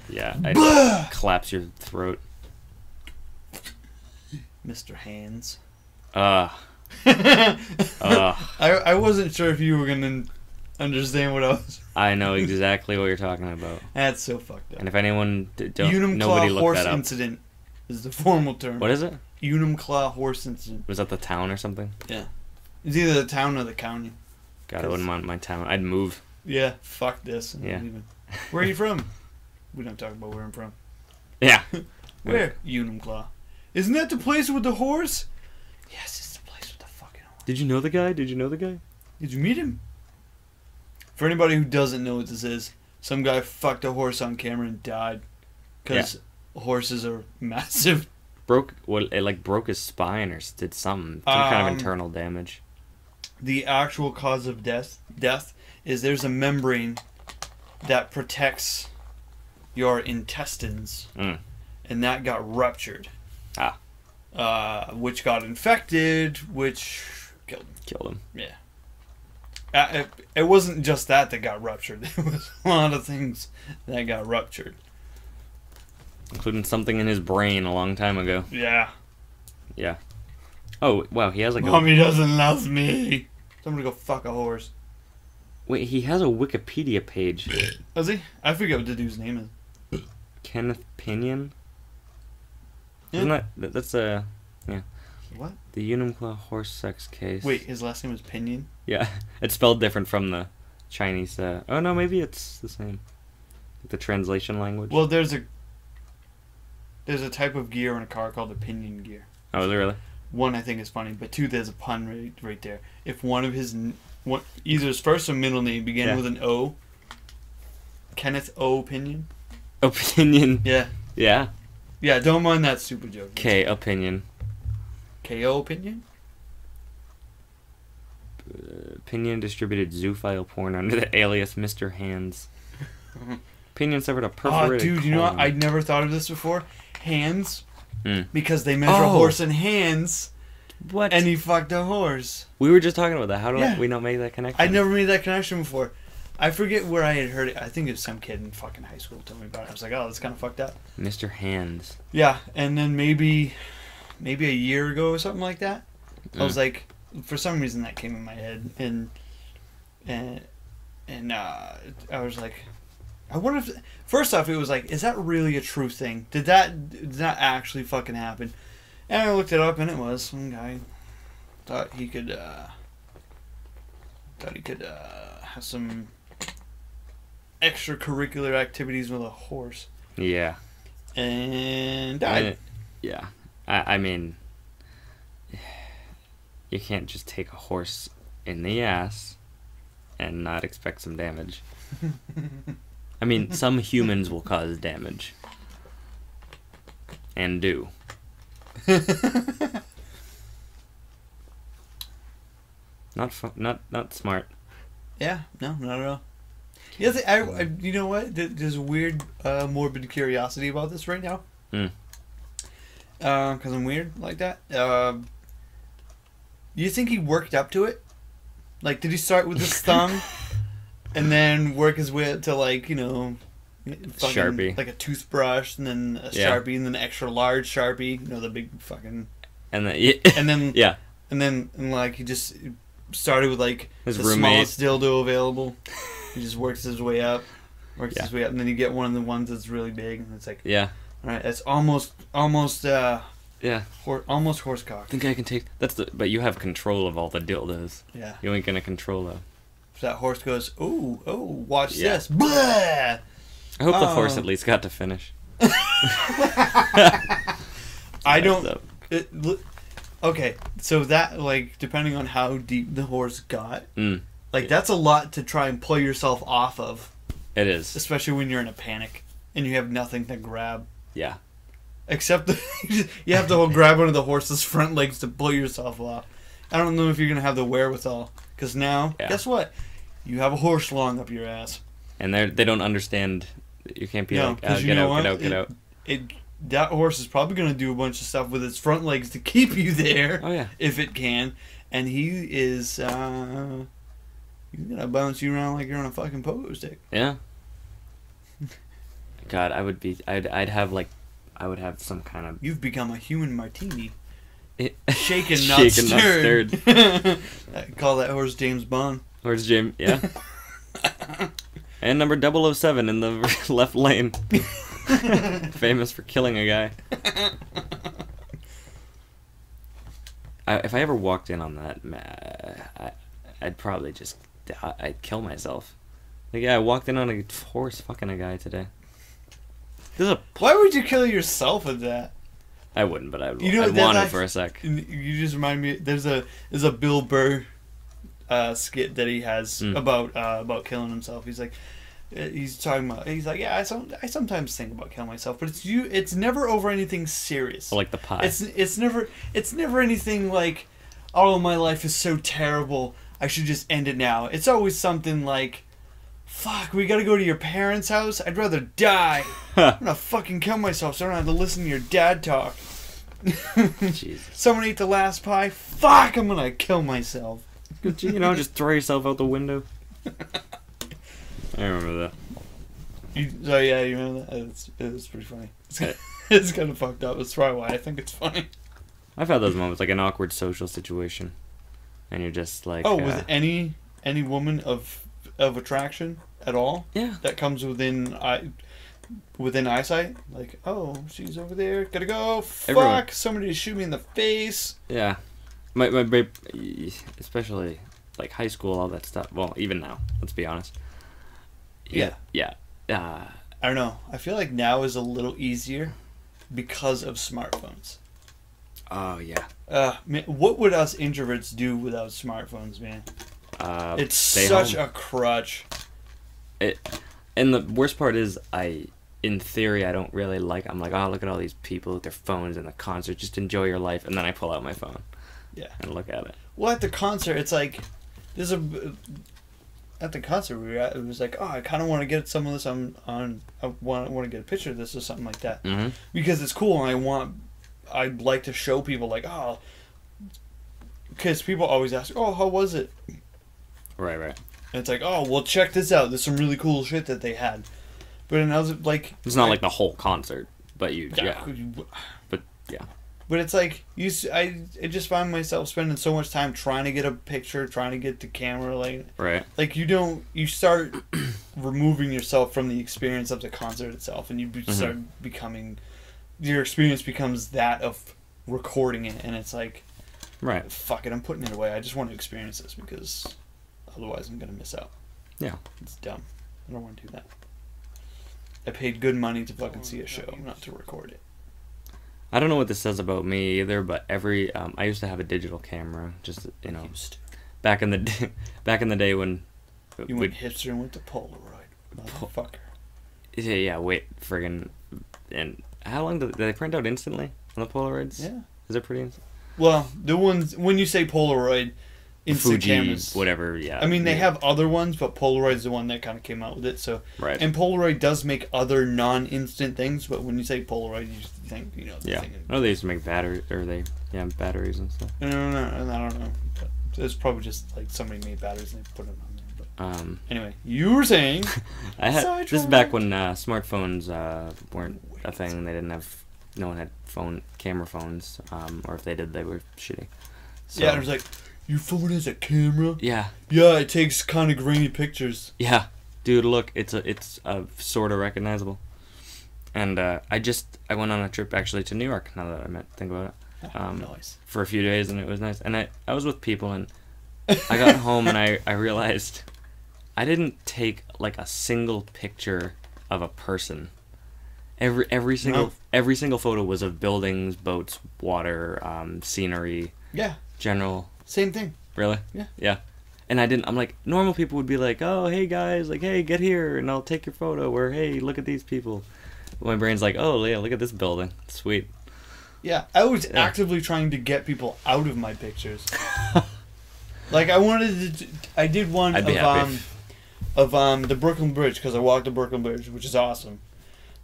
Yeah, I'd collapse your throat. Mr. Hands. I wasn't sure if you were gonna understand what I was. I know exactly what you're talking about. That's so fucked up. And if anyone don't, Unum nobody Claw look horse that up. incident is the formal term. What is it? Unum Claw horse incident. Was that the town or something? Yeah. It's either the town or the county. God, I wouldn't want my town. I'd move. Yeah, fuck this. Yeah. Where are you from? We don't talk about where I'm from. Yeah. Where? Unum Claw. Isn't that the place with the horse? Yes, it's the place with the fucking horse. Did you know the guy? Did you Did you meet him? For anybody who doesn't know what this is, some guy fucked a horse on camera and died. Because horses are massive. It broke his spine or did something. Some kind of internal damage. the actual cause of death is there's a membrane that protects your intestines, and that got ruptured. Which got infected, which Killed him. Yeah. It wasn't just that got ruptured. It was a lot of things that got ruptured. Including something in his brain a long time ago. Yeah. Yeah. Oh, wow, he has like Mommy doesn't love me. Somebody go fuck a horse. Wait, he has a Wikipedia page. Does he? I forget what the dude's name is. Kenneth Pinion? Yeah. Isn't that's a... Yeah. What? The Unumclaw horse sex case. Wait, his last name is Pinion? Yeah. It's spelled different from the Chinese... oh, no, maybe it's the same. The translation language. Well, there's a type of gear in a car called a pinion gear. Oh, is it really? One, I think is funny, but two, there's a pun right there. If one of either his first or middle name began with an O, Kenneth O. Pinion. Opinion. Yeah. Yeah. Yeah, don't mind that stupid joke. K. Opinion. K.O. Opinion? Pinion distributed zoophile porn under the alias Mr. Hands. Pinion suffered a perforated dude, you know what? colon. I'd never thought of this before. Hands. Mm. Because they measure a horse in hands. What? And he fucked a horse. We were just talking about that. How do we not make that connection? I never made that connection before. I forget where I had heard it. I think it was some kid in fucking high school told me about it. I was like, oh, that's kind of fucked up. Mr. Hands. Yeah, and then maybe a year ago or something like that, I was like, for some reason that came in my head, and I was like, I wonder if, first off, it was like, is that really a true thing? Did that actually fucking happen? And I looked it up, and it was. Some guy thought he could have some extracurricular activities with a horse. Yeah. And died. Yeah. I mean, you can't just take a horse in the ass and not expect some damage. I mean, some humans will cause damage. And do. Not smart. Yeah, no, not at all. Yeah, I you know what? There's a weird, morbid curiosity about this right now. Because I'm weird like that. You think he worked up to it? Like, did he start with his thumb and then work his way up to, like, you know, Sharpie, like a toothbrush, and then a Sharpie, and then an extra large Sharpie, you know, the big fucking, and then like he just started with like his the roommate. smallest dildo available. He just works his way up, and then you get one of the ones that's really big, and it's like, all right, that's almost almost horse cock. I think I can take but you have control of all the dildos. Yeah, you ain't gonna control them. If that horse goes, oh, watch this, blah! I hope the horse at least got to finish. I don't. Okay, so that, like, depending on how deep the horse got, like, that's a lot to try and pull yourself off of. It is. Especially when you're in a panic and you have nothing to grab. Yeah. Except you have to grab one of the horse's front legs to pull yourself off. I don't know if you're going to have the wherewithal. Because now, guess what? You have a horse long up your ass. And they don't understand. You can't be like, get out. That horse is probably going to do a bunch of stuff with its front legs to keep you there. Oh, yeah. If it can. And he is, he's going to bounce you around like you're on a fucking pogo stick. Yeah. God, I'd have some kind of... You've become a human martini. Shaken, not stirred. I call that horse James Bond. Horse James, yeah. And number 007 in the left lane. Famous for killing a guy. If I ever walked in on that, I'd probably just... I'd kill myself. Like, I walked in on a horse fucking a guy today. Why would you kill yourself with that? I wouldn't, but I'd want it for a sec. You just remind me. There's a Bill Burr skit that he has about killing himself. He's like, yeah, I sometimes think about killing myself, but it's never over anything serious. Like the pie. It's never anything like, oh, my life is so terrible, I should just end it now. It's always something like, fuck, we gotta go to your parents' house? I'd rather die. I'm gonna fucking kill myself so I don't have to listen to your dad talk. Jesus. Someone ate the last pie? Fuck, I'm gonna kill myself. You know, just throw yourself out the window. I remember that. You remember that? It was pretty funny. It's kind of fucked up. That's probably why I think it's funny. I've had those moments, like an awkward social situation, and you're just like, with any woman of attraction at all, yeah, that comes within eyesight, like, oh, she's over there, gotta go. Fuck, everyone. Somebody shoot me in the face. Yeah, my especially like high school, all that stuff. Well, even now, let's be honest. Yeah. I don't know. I feel like now is a little easier because of smartphones. Oh yeah. Man, what would us introverts do without smartphones, man? It's such a crutch. And the worst part is, in theory, I don't really like. I'm like, oh, look at all these people with their phones in the concert. Just enjoy your life, and then I pull out my phone. Yeah. And look at it. Well, at the concert, it's like at the concert we were at, it was like, oh, I kind of want to get some of this on I want to get a picture of this or something like that, because it's cool, and I'd like to show people, like, oh, because people always ask, oh, how was it? Right. And it's like, oh, well, check this out. There's some really cool shit that they had. But then I was like, it's not like the whole concert, but But it's like I just find myself spending so much time trying to get a picture, trying to get the camera, like you start removing yourself from the experience of the concert itself, and you start becoming, your experience becomes that of recording it, and it's like, right, fuck it, I'm putting it away. I just want to experience this because otherwise I'm gonna miss out. Yeah, it's dumb. I don't want to do that. I paid good money to fucking see a show, not to record it. I don't know what this says about me either, but I used to have a digital camera, just back in the day when you went hipster and went to Polaroid, motherfucker. Yeah, wait, friggin', and how long do they print out instantly on the Polaroids? Yeah, is it pretty instant? Well, the ones when you say Polaroid, instant Fuji, cameras, whatever. Yeah, I mean they have other ones, but Polaroid's the one that kind of came out with it. So right, and Polaroid does make other non-instant things, but when you say Polaroid, you just think the thing. Oh, they used to make batteries and stuff. No, I don't know. But it's probably just like somebody made batteries and they put them on there. But anyway, you were saying. This is back when smartphones weren't a thing. They didn't have. No one had camera phones, or if they did, they were shitty. So, yeah, it was like, your phone has a camera? Yeah. Yeah, it takes kind of grainy pictures. Yeah, dude, look, it's sort of recognizable. And I went on a trip actually to New York. Now that I think about it, nice. For a few days, and it was nice. And I was with people, and I got home and I realized I didn't take like a single picture of a person. Every single photo was of buildings, boats, water, scenery. Yeah. General. Same thing. Really? Yeah. Yeah. And I'm like, normal people would be like, oh, hey guys, like, hey, get here and I'll take your photo, or hey, look at these people. My brain's like, oh yeah, look at this building. Sweet. Yeah, I was actively trying to get people out of my pictures. Like I did one of the Brooklyn Bridge, because I walked the Brooklyn Bridge, which is awesome.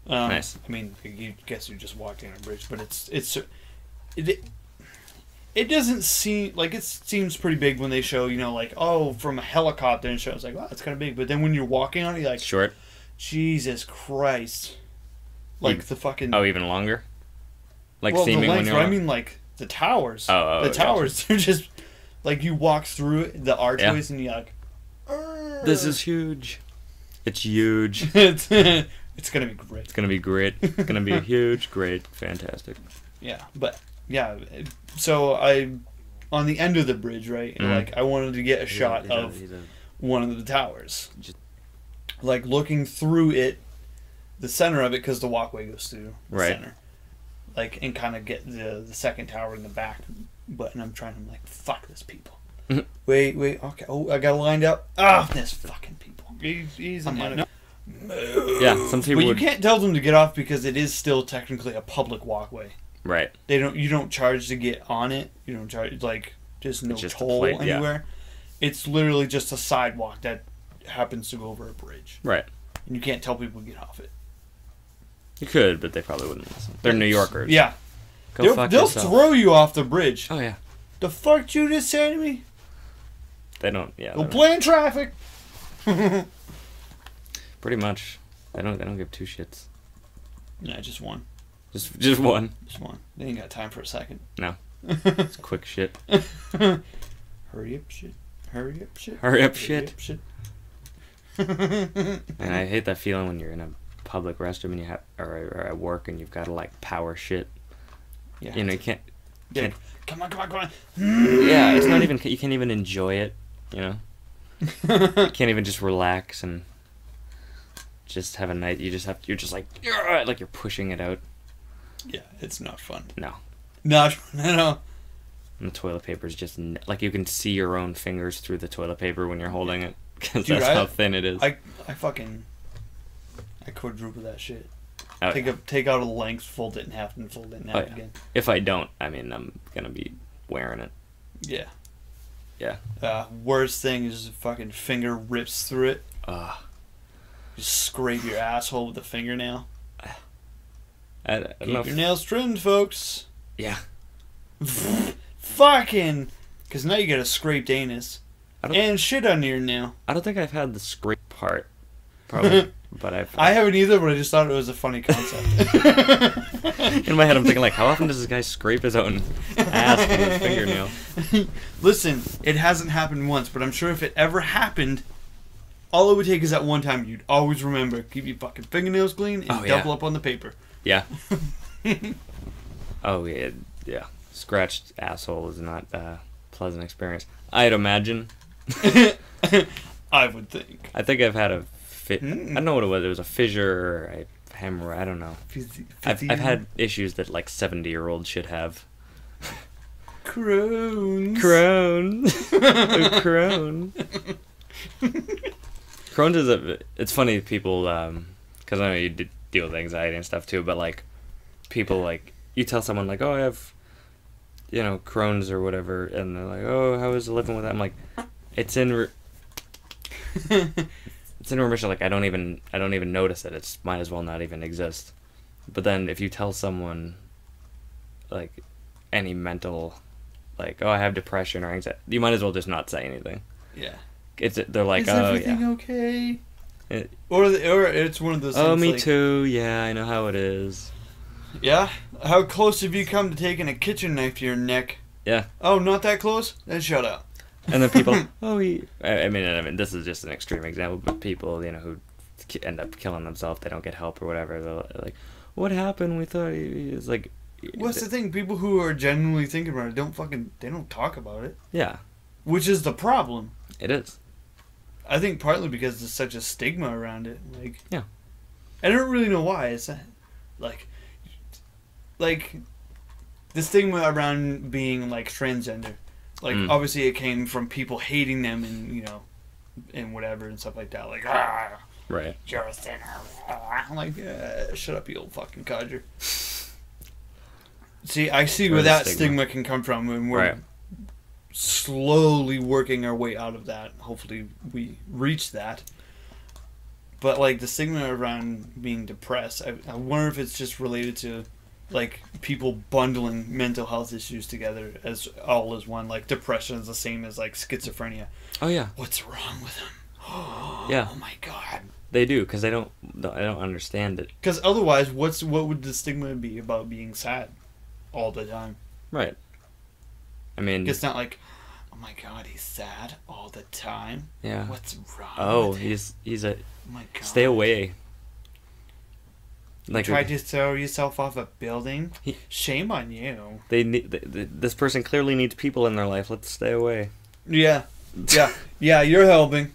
Nice. I mean, you guess you just walked in a bridge, but it doesn't seem like, it seems pretty big when they show, like, oh, from a helicopter, and show it's like, wow, it's kind of big. But then when you're walking on it, you're like, short. Jesus Christ. Like the fucking. Oh, even longer. Like seeming the length, when you're. I mean, like the towers. Oh, the towers. They're just like, you walk through the archways and you're like, this is huge. It's huge. It's gonna be great. It's gonna be great. It's gonna be huge, great, fantastic. Yeah, but yeah, so on the end of the bridge, right? Mm-hmm. Like, I wanted to get a shot of one of the towers, like looking through it, the center of it, because the walkway goes through the center, like, and kind of get the second tower in the back. But I'm like, fuck this people. Mm-hmm. Wait, okay. Oh, I got it lined up. This fucking people. He's yeah, some people. But you can't tell them to get off because it is still technically a public walkway. Right. You don't charge to get on it. You don't charge, like, just no toll anywhere. It's literally just a sidewalk that happens to go over a bridge. Right. And you can't tell people to get off it. You could, but they probably wouldn't listen. They're New Yorkers. Yeah. Go fuck they'll yourself. throw you off the bridge. Oh, yeah. The fuck did you just say to me? They don't, yeah. Go play in traffic. Pretty much. They don't give two shits. Yeah, just one. Just one. Just one. They ain't got time for a second. No. It's quick shit. Hurry up shit. Hurry up shit. Hurry up shit. Up, shit. And I hate that feeling when you're in a public restroom and you have, or at work and you've got to like power shit. Yeah. You know, you can't. Yeah. Come on. Yeah, it's not even. You can't even enjoy it. You know. You can't even just relax and just have a night. You just have. You're just like you're pushing it out. Yeah, it's not fun. No. Not fun at all. And the toilet paper is just like you can see your own fingers through the toilet paper when you're holding it because that's how thin it is. I quadruple that shit. Oh, Take out a length, fold it in half, and fold it in half again. If I don't, I mean, I'm gonna be wearing it. Yeah. Yeah. Worst thing is fucking finger rips through it. You scrape your asshole with a fingernail. I don't Keep know your nails trimmed, folks. Yeah. Fucking. Because now you got a scraped anus. And shit under your nail. I don't think I've had the scrape part. Probably. But I haven't either, but I just thought it was a funny concept. In my head, I'm thinking, like, how often does this guy scrape his own ass with his fingernail? Listen, it hasn't happened once, but I'm sure if it ever happened, all it would take is that one time. You'd always remember, keep your fucking fingernails clean and double up on the paper. Yeah. Oh, yeah. Scratched asshole is not a pleasant experience. I'd imagine. I would think. I think I've had a I don't know what it was. It was a fissure or a hemorrhoid. I don't know. I've had issues that like 70-year-olds should have. Crohn's. Crohn's. Crohn's is it's funny people because I know you deal with anxiety and stuff too, but like people like you tell someone like, oh, I have Crohn's or whatever, and they're like, oh, how is it living with that? I'm like, it's in it's in remission. Like I don't even notice it. It's might as well not even exist. But then if you tell someone like any mental, like, oh, I have depression or anxiety, you might as well just not say anything. Yeah. They're like, is oh, everything okay? Or it's one of those. Oh, things me like, too. Yeah, I know how it is. Yeah. How close have you come to taking a kitchen knife to your neck? Yeah. Oh, not that close? Then shut up. And then people, I mean, this is just an extreme example, but people, who end up killing themselves, they don't get help or whatever. They're like, what happened? We thought he was like. What's the thing? People who are genuinely thinking about it they don't talk about it. Yeah. Which is the problem. It is. I think partly because there's such a stigma around it. Like. Yeah. I don't really know why. It's like the stigma around being like transgender. Like obviously it came from people hating them and and whatever and stuff like that. Like right. You're a sinner. I'm like shut up, you old fucking codger. See, I see where that stigma can come from, and we're slowly working our way out of that. Hopefully we reach that. But like the stigma around being depressed, I wonder if it's just related to like people bundling mental health issues together as all as one. Like depression is the same as like schizophrenia. Oh yeah. What's wrong with them? Yeah. Oh my god. They do because I don't understand it. Because otherwise, what would the stigma be about being sad all the time? Right. I mean, it's not like, oh my god, he's sad all the time. Yeah. What's wrong? Oh, with him? he's a. Oh my god. Stay away. Like tried to throw yourself off a building. Shame on you. This person clearly needs people in their life. Let's stay away. Yeah. You're helping.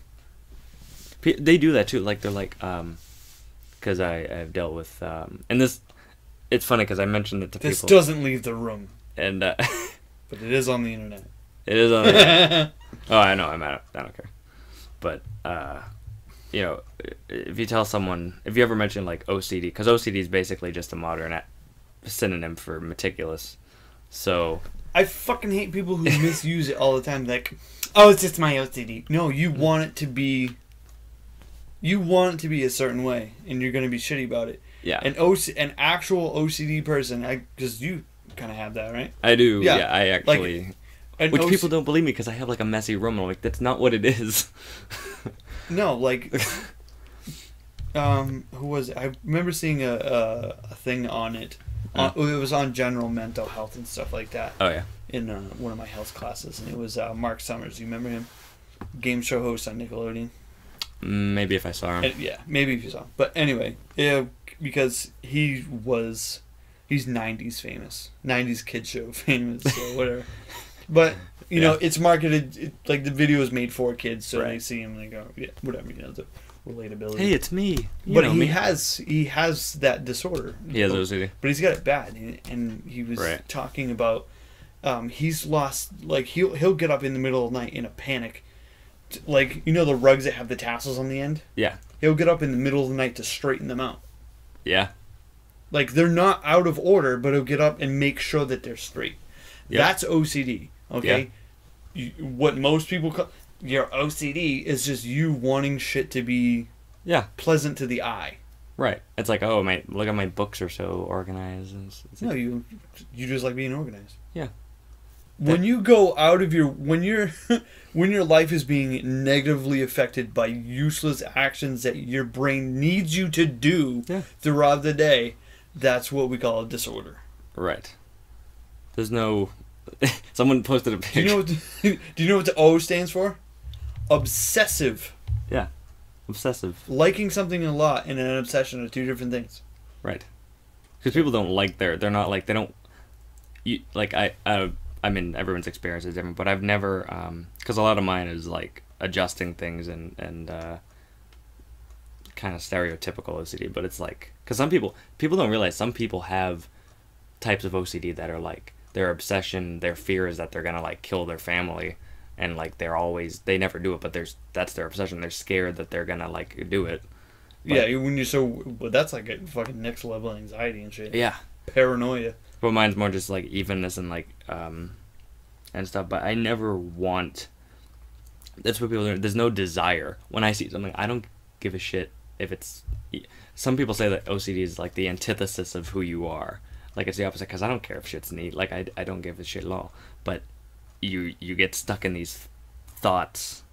They do that too. Like they're like, because I've dealt with and this. It's funny because I mentioned it to people. This doesn't leave the room. And but it is on the internet. It is on the internet. Oh, I know. I don't care. But if you tell someone, if you ever mention like OCD, because OCD is basically just a modern synonym for meticulous. So I fucking hate people who misuse it all the time. Like, oh, it's just my OCD. No, you want it to be. You want it to be a certain way, and you're gonna be shitty about it. Yeah. An actual OCD person, because you kind of have that, right? I do. Yeah. Yeah, I actually. Like, which people don't believe me because I have like a messy room. I'm like, that's not what it is. No, like. Who was it? I remember seeing a thing on it. It was on general mental health and stuff like that. Oh yeah. In one of my health classes, and it was Mark Summers. You remember him? Game show host on Nickelodeon. Maybe if I saw him. Yeah, maybe if you saw him. But anyway, yeah, because he's 90s famous, 90s kid show famous, so whatever. But you know, it's marketed like the video is made for kids, so they see him and they go, yeah, whatever. You know, the relatability. Hey, it's me. But he has that disorder. He has OCD, but he's got it bad, and he was talking about he's lost, like he'll get up in the middle of the night in a panic, like, you know, the rugs that have the tassels on the end. Yeah. He'll get up in the middle of the night to straighten them out. Yeah. Like, they're not out of order, but he'll get up and make sure that they're straight. Yep. That's OCD. Okay. Yeah. What most people call your OCD is just you wanting shit to be pleasant to the eye. Right. It's like, oh, look at my books are so organized. No, you just like being organized. Yeah. When you go out of your when your life is being negatively affected by useless actions that your brain needs you to do throughout the day, that's what we call a disorder. Right. There's no. Someone posted a picture. Do you know what the O stands for? Obsessive. Yeah. Obsessive. Liking something a lot and an obsession are two different things. Right. Because people don't like they're not like, they don't. I mean, everyone's experience is different, but I've never, because a lot of mine is like adjusting things and kind of stereotypical OCD, but it's like, because some people don't realize some people have types of OCD that are like, their obsession, their fear is that they're gonna like kill their family, and like they never do it, but that's their obsession. They're scared that they're gonna like do it. But, yeah, when but that's like a fucking next level anxiety and shit. Yeah. Paranoia. But mine's more just like evenness and like and stuff. But I never want. That's what people do. There's no desire when I see something. I don't give a shit if it's. Some people say that OCD is like the antithesis of who you are. Like it's the opposite, because I don't care if shit's neat. Like I don't give a shit at all. But you get stuck in these thoughts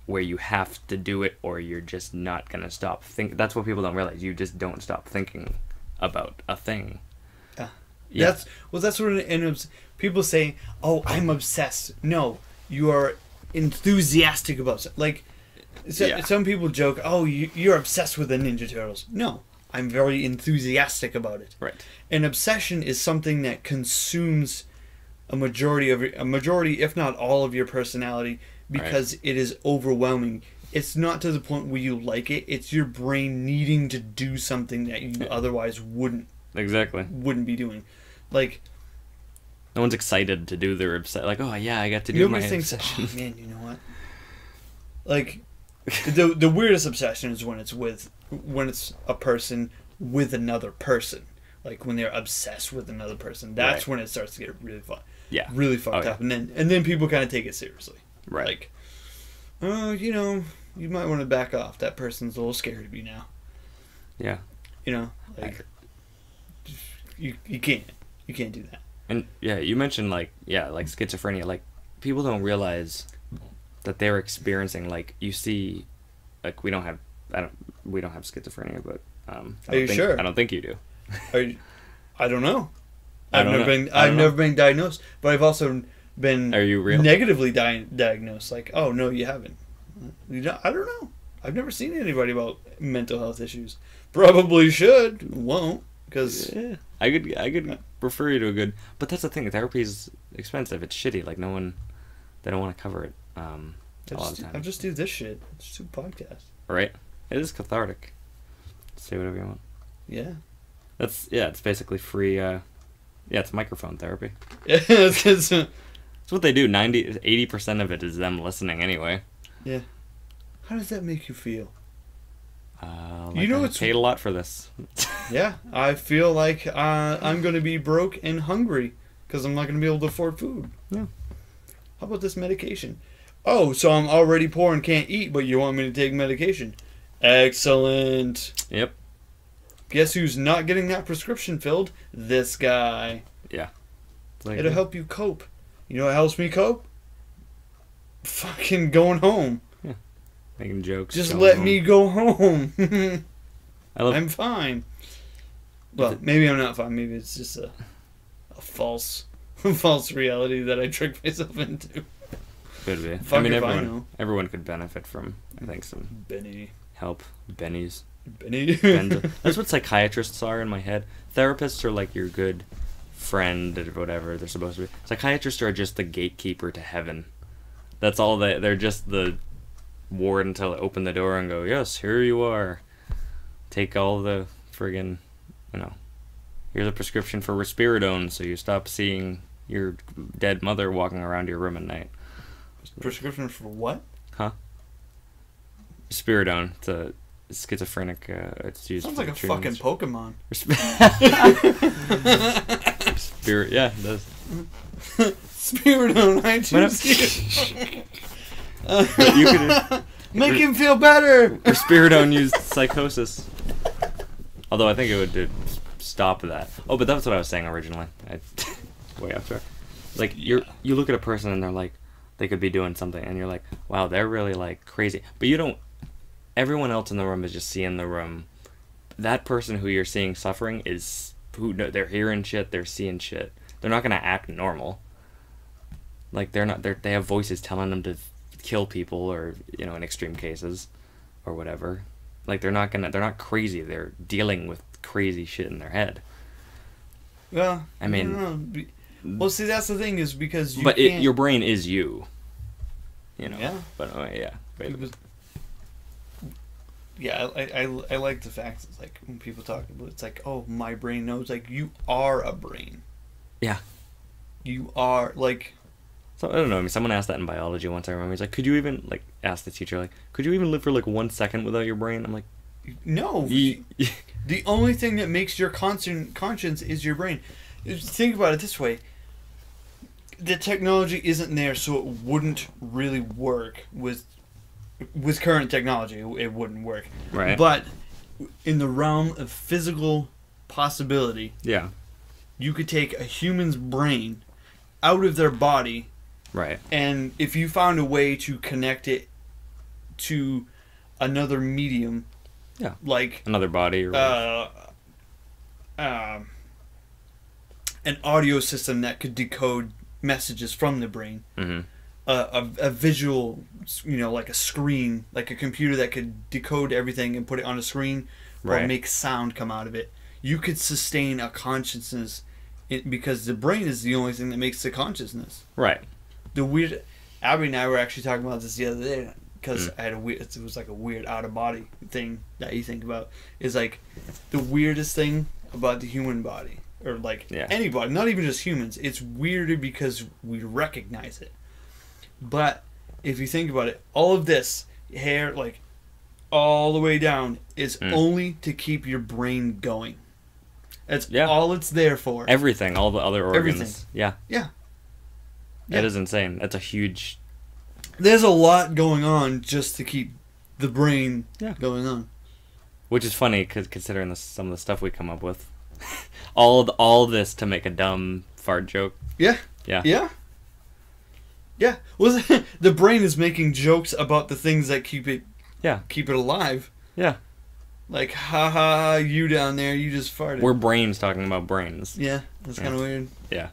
where you have to do it, or you're just not gonna stop think. That's what people don't realize. You just don't stop thinking about a thing. Yeah. That's what it ends. People say, "Oh, I'm obsessed." No, you are enthusiastic about it. Like, some people joke, "Oh, you're obsessed with the Ninja Turtles." No, I'm very enthusiastic about it. Right. An obsession is something that consumes a majority, if not all, of your personality, because it is overwhelming. It's not to the point where you like it. It's your brain needing to do something that you otherwise wouldn't be doing. Like, no one's excited to do their obsession. Like, oh yeah, I got to do my obsession. Oh man, you know what? Like, the weirdest obsession is when it's a person with another person. Like when they're obsessed with another person. That's when it starts to get really fun. Yeah. Really fucked up. And then people kind of take it seriously. Right. Like, oh, you know, you might want to back off. That person's a little scared of you now. Yeah. You know, like, you can't do that. And yeah, you mentioned like schizophrenia. Like, people don't realize that they're experiencing, like, you see, like, we don't have schizophrenia, but are you sure? I don't think you do. I don't know. I've never been diagnosed, but I've also been. Are you real? Negatively diagnosed? Like, oh no, you haven't. I don't know. I've never seen anybody about mental health issues. Probably should. Won't, because I could refer you to a good. But that's the thing. Therapy is expensive. It's shitty. Like, they don't want to cover it. A lot of time. I'll just do this shit. Just do podcasts. Right. It is cathartic. Say whatever you want. Yeah. It's basically free. It's microphone therapy. It's what they do. 80% of it is them listening anyway. Yeah. How does that make you feel? Like, it's paid a lot for this. Yeah, I feel like I'm going to be broke and hungry because I'm not going to be able to afford food. Yeah. How about this medication? Oh, so I'm already poor and can't eat, but you want me to take medication? Excellent. Yep. Guess who's not getting that prescription filled? This guy. Yeah. Like, It'll help you cope. You know what helps me cope? Fucking going home. making jokes. Just going let home. me go home. I'm fine. Well, maybe I'm not fine. Maybe it's just a false reality that I tricked myself into. Could be. Fuck I mean, if I know. everyone could benefit from, I think, some Benny. help. Bennies. That's what psychiatrists are in my head. Therapists are like your good friend or whatever they're supposed to be. Psychiatrists are just the gatekeeper to heaven. That's all they're just the ward until they open the door and go, yes, here you are. Take all the friggin', here's a prescription for risperidone so you stop seeing your dead mother walking around your room at night. Prescription for what? Huh? Risperidone. It's a schizophrenic. It's used. Sounds for like a treatments. fucking Pokemon. Spirit. Yeah, it does. Spiridone, I choose you. But you could Make him feel better. Risperidone used psychosis. Although I think it would stop that. Oh, but that's what I was saying originally. Way off track. Like you look at a person and they're like, they could be doing something, and you're like, wow, they're really like crazy. But you don't. Everyone else in the room is just seeing the room. That person who you're seeing suffering is they're hearing shit, they're seeing shit. They're not gonna act normal. Like they have voices telling them to kill people, or in extreme cases, or whatever. Like they're not crazy. They're dealing with crazy shit in their head. Well, I mean, don't know. Well, see, that's the thing is because you. But can't... your brain is you. Yeah. But yeah. Yeah, I like the fact it's like when people talk about it's like, oh, my brain knows. Like, you are a brain. Yeah. You are like. So I don't know. I mean, someone asked that in biology once. I remember. He's like, could you even ask the teacher could you even live for 1 second without your brain? I'm like, no. The only thing that makes your conscience is your brain. Think about it this way. The technology isn't there, so it wouldn't really work with current technology. It wouldn't work. Right. But in the realm of physical possibility, yeah, you could take a human's brain out of their body, right, and if you found a way to connect it to another medium, yeah, like another body or an audio system that could decode messages from the brain, mm-hmm. a visual, like a screen, like a computer that could decode everything and put it on a screen, or make sound come out of it. You could sustain a consciousness, because the brain is the only thing that makes the consciousness. Right. The weird. Abby and I were actually talking about this the other day because I had it was like a weird out of body thing that you think about. Is like the weirdest thing about the human body. Or anybody, not even just humans. It's weirder because we recognize it. But if you think about it, all of this hair, all the way down, is only to keep your brain going. That's all it's there for. Everything, all the other organs. Everything. Yeah. That is insane. That's a huge. There's a lot going on just to keep the brain going on. Which is funny, because considering some of the stuff we come up with. all this to make a dumb fart joke. Yeah. Well, the brain is making jokes about the things that keep it alive. Yeah. Like, haha, you down there, you just farted. We're brains talking about brains. Yeah, that's kind of weird. Yeah.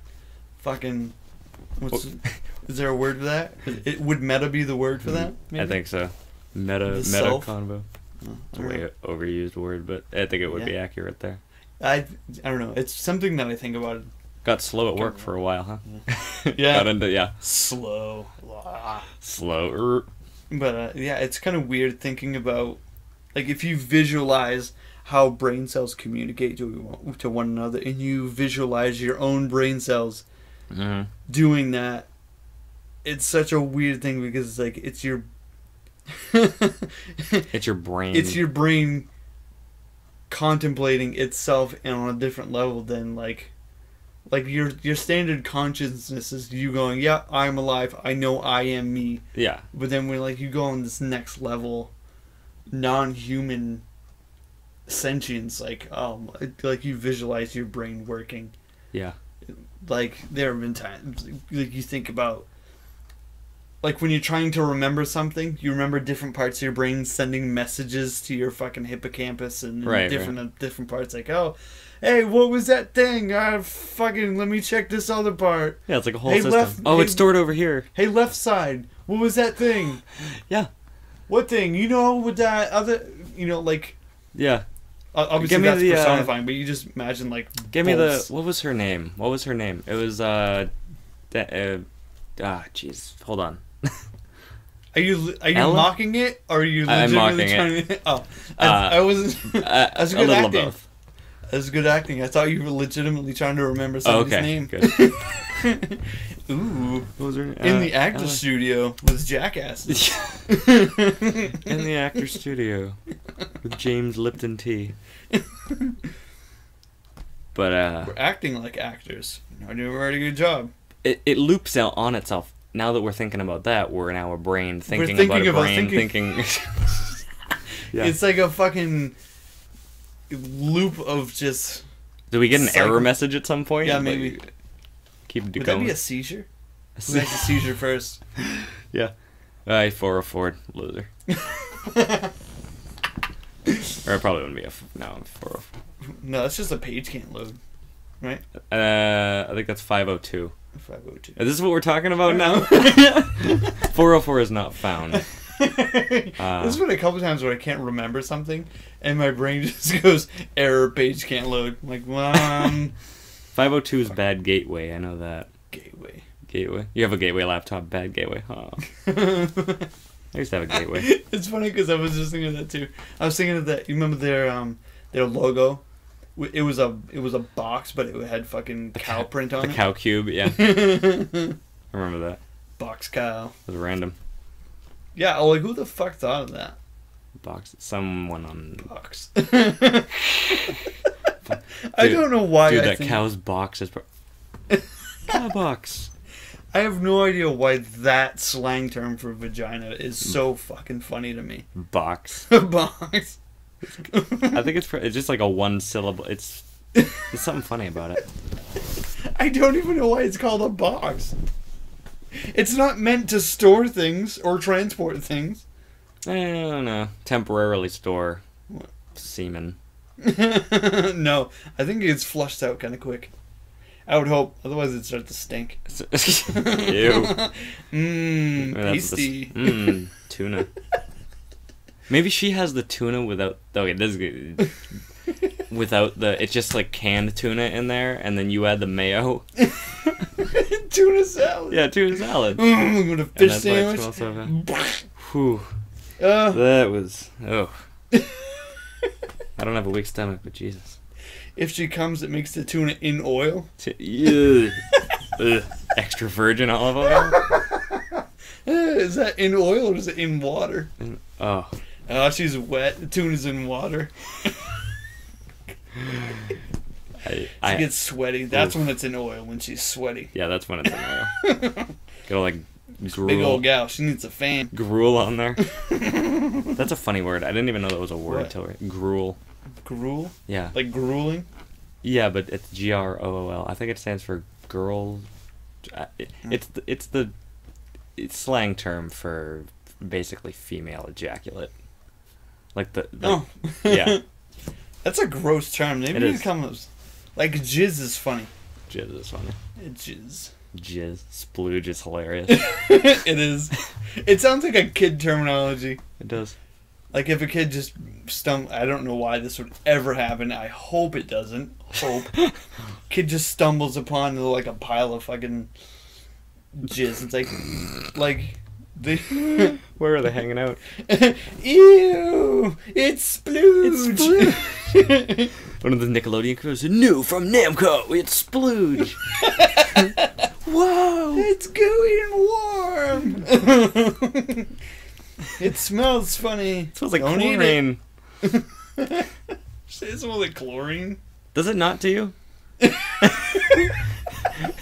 Fucking, is there a word for that? Would meta be the word for that? Maybe? I think so. Meta convo. It's a way overused word, but I think it would be accurate there. I don't know. It's something that I think about. Got slow at work for a while, huh? Yeah. Got into, Slow. Slower. But, it's kind of weird thinking about, if you visualize how brain cells communicate to one another, and you visualize your own brain cells doing that, it's such a weird thing because, it's your... it's your brain. It's your brain contemplating itself on a different level than Like your standard consciousness is you going, yeah, I'm alive. I know I am me. Yeah. But then when like you go on this next level, non-human sentience, like like you visualize your brain working. Yeah. Like there have been times like you think about, like when you're trying to remember something, you remember different parts of your brain sending messages to your fucking hippocampus and different parts. Like, oh, hey, what was that thing? Fucking let me check this other part. Yeah, it's like a whole system. It's stored over here. Hey, left side, what was that thing? Yeah. What thing? You know, with that other, like. Yeah. Obviously that's personifying, but you just imagine like. Give me the. What was her name? It was jeez, hold on. Are you Ella? mocking it, or are you I'm legitimately mocking trying it. to? Oh, I wasn't. That's a good little acting. of both. That's good acting. I thought you were legitimately trying to remember somebody's name. Good. Ooh. What was her name? In the actor studio with jackasses. In the actor studio with James Lipton tea. But we're acting like actors. We're doing a very good job. It loops out on itself. Now that we're thinking about that, we're now a brain thinking about a brain thinking. Yeah. It's like a fucking loop of just. Do we get an error message at some point? Yeah, maybe. Keep Would going. that be a seizure? Who has a seizure first? Yeah. 404 loser. Or it probably wouldn't be 404. No, that's just a page can't load, right? I think that's 502. 502. Is this what we're talking about now? 404 is not found. There's been a couple times where I can't remember something, and my brain just goes, error, page can't load. I'm like, 502 is bad gateway, I know that. Gateway. You have a gateway laptop, bad gateway. Oh. I used to have a gateway. It's funny because I was just thinking of that too. I was thinking of that. You remember their logo? It was a box, but it had fucking cow print on it. The cow cube, yeah. I remember that. Box cow. It was random. Yeah, like who the fuck thought of that? Box. Someone on box. Dude, I don't know why. Dude, that cow's box is. Cow box. I have no idea why that slang term for vagina is so fucking funny to me. Box. Box. I think it's just like a one syllable. There's something funny about it. I don't even know why it's called a box. It's not meant to store things or transport things. I don't know. Temporarily store semen. No, I think it's flushed out kind of quick. I would hope, otherwise it'd start to stink. Ew. Tasty. Tuna. Maybe she has the tuna without. Okay, this is good. Without the. It's just like canned tuna in there, and then you add the mayo. Tuna salad. Yeah, tuna salad. With a fish sandwich. Whew. That was. Oh. I don't have a weak stomach, but Jesus. If she comes, it makes the tuna in oil. Extra virgin olive oil. Is that in oil or is it in water? Oh, she's wet. The tuna's in water. She gets sweaty. That's when it's in oil, when she's sweaty. Yeah, that's when it's in oil. Gotta like gruel. Big old gal. She needs a fan. Gruel on there. That's a funny word. I didn't even know that was a word until gruel. Gruel? Yeah. Like grueling? Yeah, but it's GROOL. I think it stands for girl. It's slang term for basically female ejaculate. Like yeah. That's a gross term. Maybe it comes like jizz is funny. Jizz is funny. Jizz. Splooge is hilarious. It is. It sounds like a kid terminology. It does. Like if a kid just I don't know why this would ever happen. I hope it doesn't. Kid just stumbles upon like a pile of fucking jizz. It's like they. Where are they hanging out? Ew! It's splooge. One of the Nickelodeon crews. New from Namco. It's splooge. Whoa! It's gooey and warm. It smells funny. It smells like chlorine. It smells like chlorine. Does it not to you?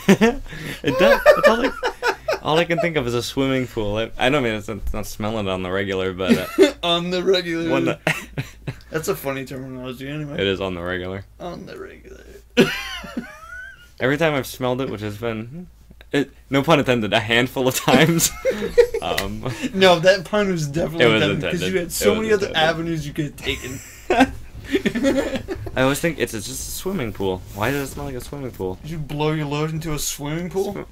It does. It's all I can think of is a swimming pool. I don't mean it's not smelling it on the regular, but On the regular. one that That's a funny terminology anyway. it is on the regular. On the regular. Every time I've smelled it, which has been, no pun intended, a handful of times. No, that pun was definitely It was intended because intended. you had so It was many other intended. avenues you could have taken. I always think it's just a swimming pool. Why does it smell like a swimming pool? Did you blow your load into a swimming pool?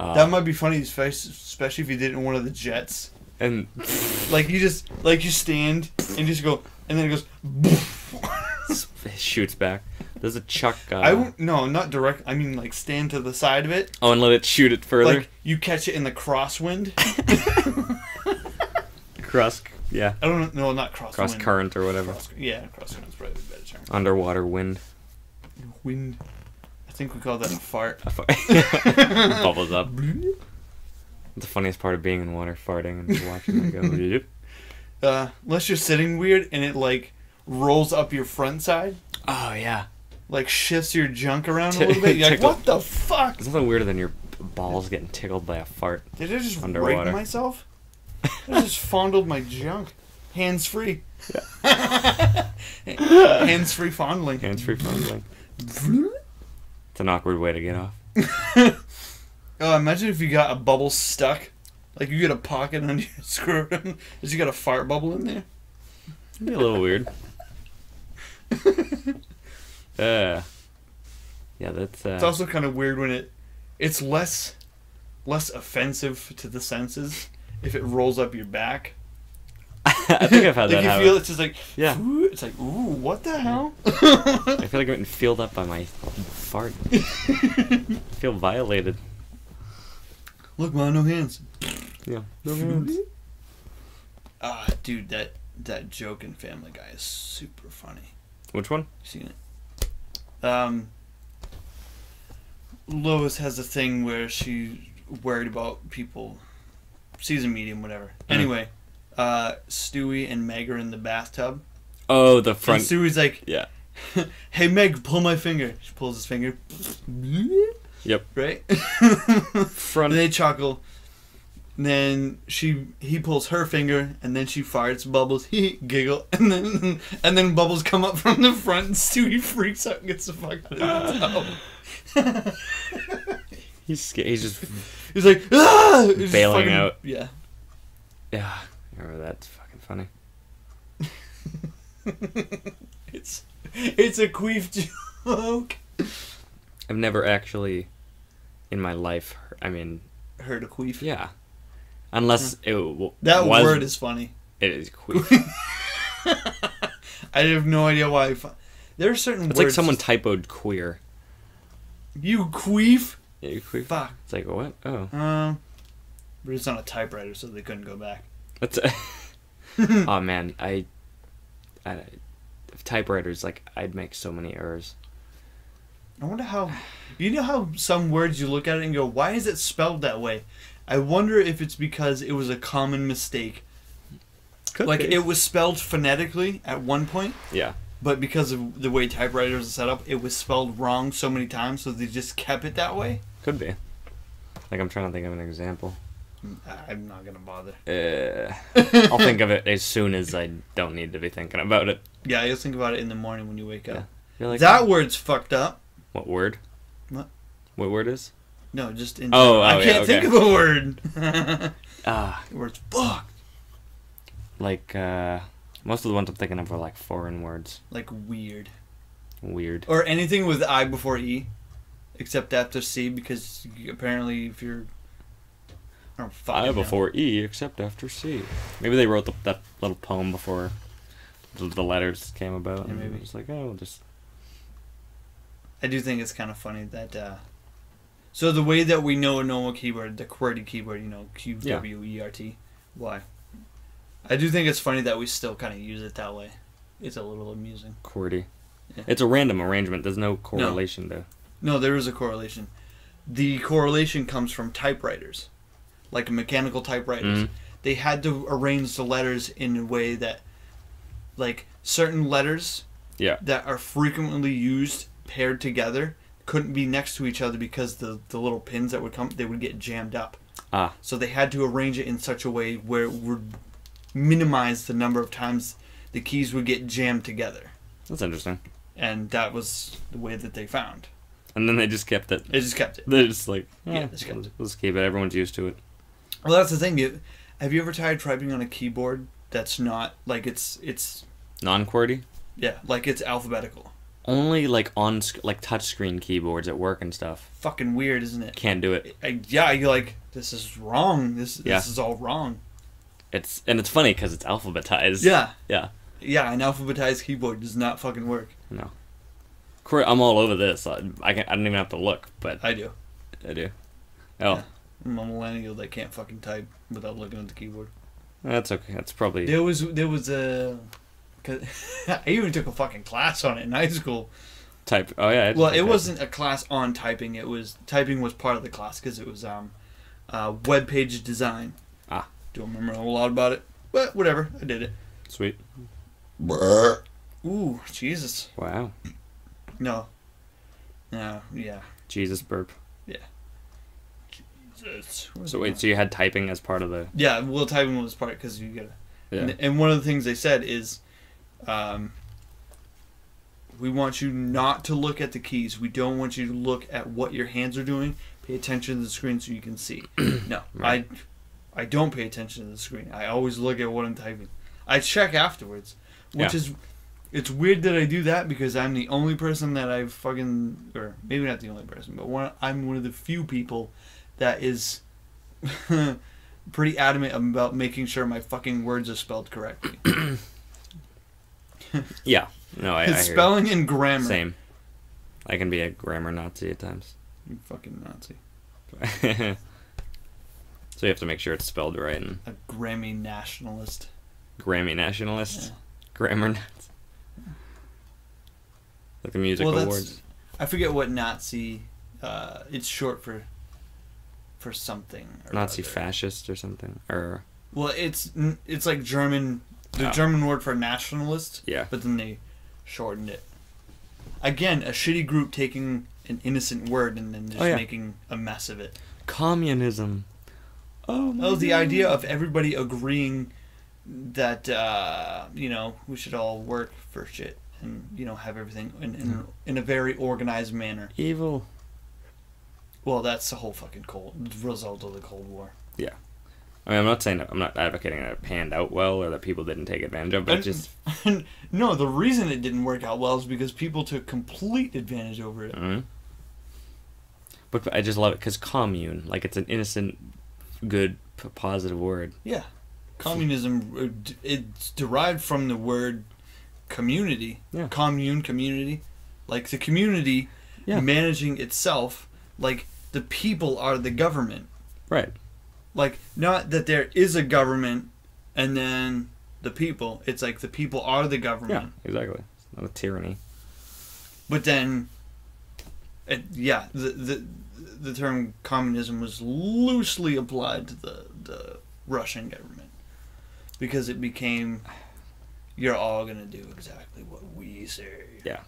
Uh, That might be funny, especially if you did it in one of the jets. and Like you stand and you just go, and then it goes. it shoots back. There's a chuck. I won't. No, not direct. I mean, like stand to the side of it. Oh, and let it shoot it further. Like you catch it in the crosswind. Yeah. I don't know. No, not crosswind. Cross current or whatever. Crosswind is probably a better term. Underwater wind. Wind. I think we call that a fart. Bubbles up. The funniest part of being in water, farting and watching it go. Yep. Unless you're sitting weird and it like rolls up your front side, Oh yeah. like shifts your junk around a little bit. You're like, Tickle. what the fuck? There's nothing weirder than your balls getting tickled by a fart. Did I just Underwater. rape myself? I just fondled my junk. Hands free. Hands free fondling. Hands-free fondling. It's an awkward way to get off. Oh, imagine if you got a bubble stuck. Like you get a pocket under your scrotum. Is you got a fart bubble in there? It'd be a little weird. Yeah, that's. It's also kind of weird when it's less offensive to the senses if it rolls up your back. I think I've had Like that you happen. feel it's just like Yeah. ooh, it's like ooh, what the hell? I feel like I'm getting filled up by my fart. I feel violated. Look, man, no hands. Yeah. No hands. Dude, that joke in Family Guy is super funny. Which one? You seen it? Lois has a thing where she's worried about people. She's a medium, whatever. Anyway, Stewie and Meg are in the bathtub. Oh, the front. And Stewie's like, Yeah. "Hey, Meg, pull my finger." She pulls his finger. Yep. Right? Front. And they chuckle. And then he pulls her finger, and then she farts. Bubbles, he giggle, and then bubbles come up from the front, and Stewie freaks out and gets the fuck out of the tub. He's scared. He's just He's like, ah! He's just bailing fucking- out. Yeah. Yeah. I remember that's fucking funny. It's a queef joke. I've never actually, in my life, Heard a queef. yeah. Unless it That was, word is funny. It is queef. I have no idea why. There are certain It's words. like someone typoed queer. You queef? Yeah, you queef. Fuck. It's like, what? Oh. But it's on a typewriter, so they couldn't go back. That's oh man, I typewriters, like, I'd make so many errors. I wonder how. You know how some words you look at it and go, why is it spelled that way? I wonder if it's because it was a common mistake. Could Like, be. it was spelled phonetically at one point, Yeah. but because of the way typewriters are set up, it was spelled wrong so many times, so they just kept it that way. Could be. Like, I'm trying to think of an example. I'm not gonna bother. I'll think of it as soon as I don't need to be thinking about it. Yeah, you'll think about it in the morning when you wake up. Yeah. You're like, That word's fucked up. what word? What? What word is? No, just in. Oh, I yeah, can't okay. think of a word. Ah, The word's fucked. like, most of the ones I'm thinking of are like foreign words. Like weird. Weird. Or anything with I before E, except after C, because apparently if you're... I don't fucking I know. before E, except after C. Maybe they wrote that little poem before the letters came about. Yeah, and maybe. It's like, oh, we'll just... I do think it's kind of funny that... So the way that we know a normal keyboard, the QWERTY keyboard, you know, QWERTY, why? I do think it's funny that we still kind of use it that way. It's a little amusing. QWERTY. Yeah. It's a random arrangement. There's no correlation there. No, there is a correlation. The correlation comes from typewriters. Like mechanical typewriters. Mhm. They had to arrange the letters in a way that, like, certain letters Yeah. that are frequently used paired together couldn't be next to each other because the little pins that would come, they would get jammed up. Ah. So they had to arrange it in such a way where it would minimize the number of times the keys would get jammed together. That's interesting. And that was the way that they found. And then they just kept it. They just kept it. They're just like, Yeah, just kept it. let's keep it. Everyone's used to it. Well, that's the thing. Have you ever tried typing on a keyboard that's not, like, it's Non-QWERTY? yeah, like it's alphabetical? Only like on like touchscreen keyboards at work and stuff. Fucking weird, isn't it? Can't do it. Yeah, you're like, this is wrong. This is all wrong. It's funny because it's alphabetized. Yeah. Yeah. Yeah, an alphabetized keyboard does not fucking work. No. I'm all over this. I don't even have to look, but I do. I do. Oh. Yeah. I'm a millennial that can't fucking type without looking at the keyboard. That's okay. That's probably... There was a... Cause I even took a fucking class on it in high school. Type. Oh, yeah. Well, it wasn't a class on typing. Typing was part of the class because it was web page design. Ah. Don't remember a whole lot about it, but whatever. I did it. Sweet. Ooh, Jesus. Wow. No. No, yeah. Jesus burp. Yeah. Jesus. So wait, so you had typing as part of the... Yeah, well, typing was part because you gotta... Yeah. And one of the things they said is, we want you not to look at the keys. We don't want you to look at what your hands are doing. Pay attention to the screen so you can see. No, Right. I don't pay attention to the screen. I always look at what I'm typing. I check afterwards, which is... It's weird that I do that because I'm the only person that I've fucking... Or maybe not the only person, but I'm one of the few people that is pretty adamant about making sure my fucking words are spelled correctly. Yeah. No, I hear Spelling you. and grammar. Same. I can be a grammar Nazi at times. You fucking Nazi. So you have to make sure it's spelled right. And A Grammy nationalist. Grammy nationalist. Yeah. Grammar Nazi. Like the music awards. I forget what Nazi... it's short for something. Or Nazi other. fascist or something. Or... Well, it's like German... The Oh. German word for nationalist. Yeah. But then they shortened it. Again, a shitty group taking an innocent word and then just making a mess of it. Communism. Oh, my The God. idea of everybody agreeing that, we should all work for shit and, have everything in a very organized manner. Evil. Well, that's the whole fucking result of the Cold War. Yeah. I mean, I'm not advocating that it panned out well or that people didn't take advantage of, but No, the reason it didn't work out well is because people took complete advantage over it. Mm-hmm. But I just love it because commune, like it's an innocent, good, positive word. Yeah. Communism, it's derived from the word community. Yeah. Commune, community. Like the community managing itself, like the people are the government. Right. Like, not that there is a government and then the people. It's like the people are the government. Yeah, exactly. It's not a tyranny. But then, the term communism was loosely applied to the Russian government. Because it became, you're all going to do exactly what we say. Yeah.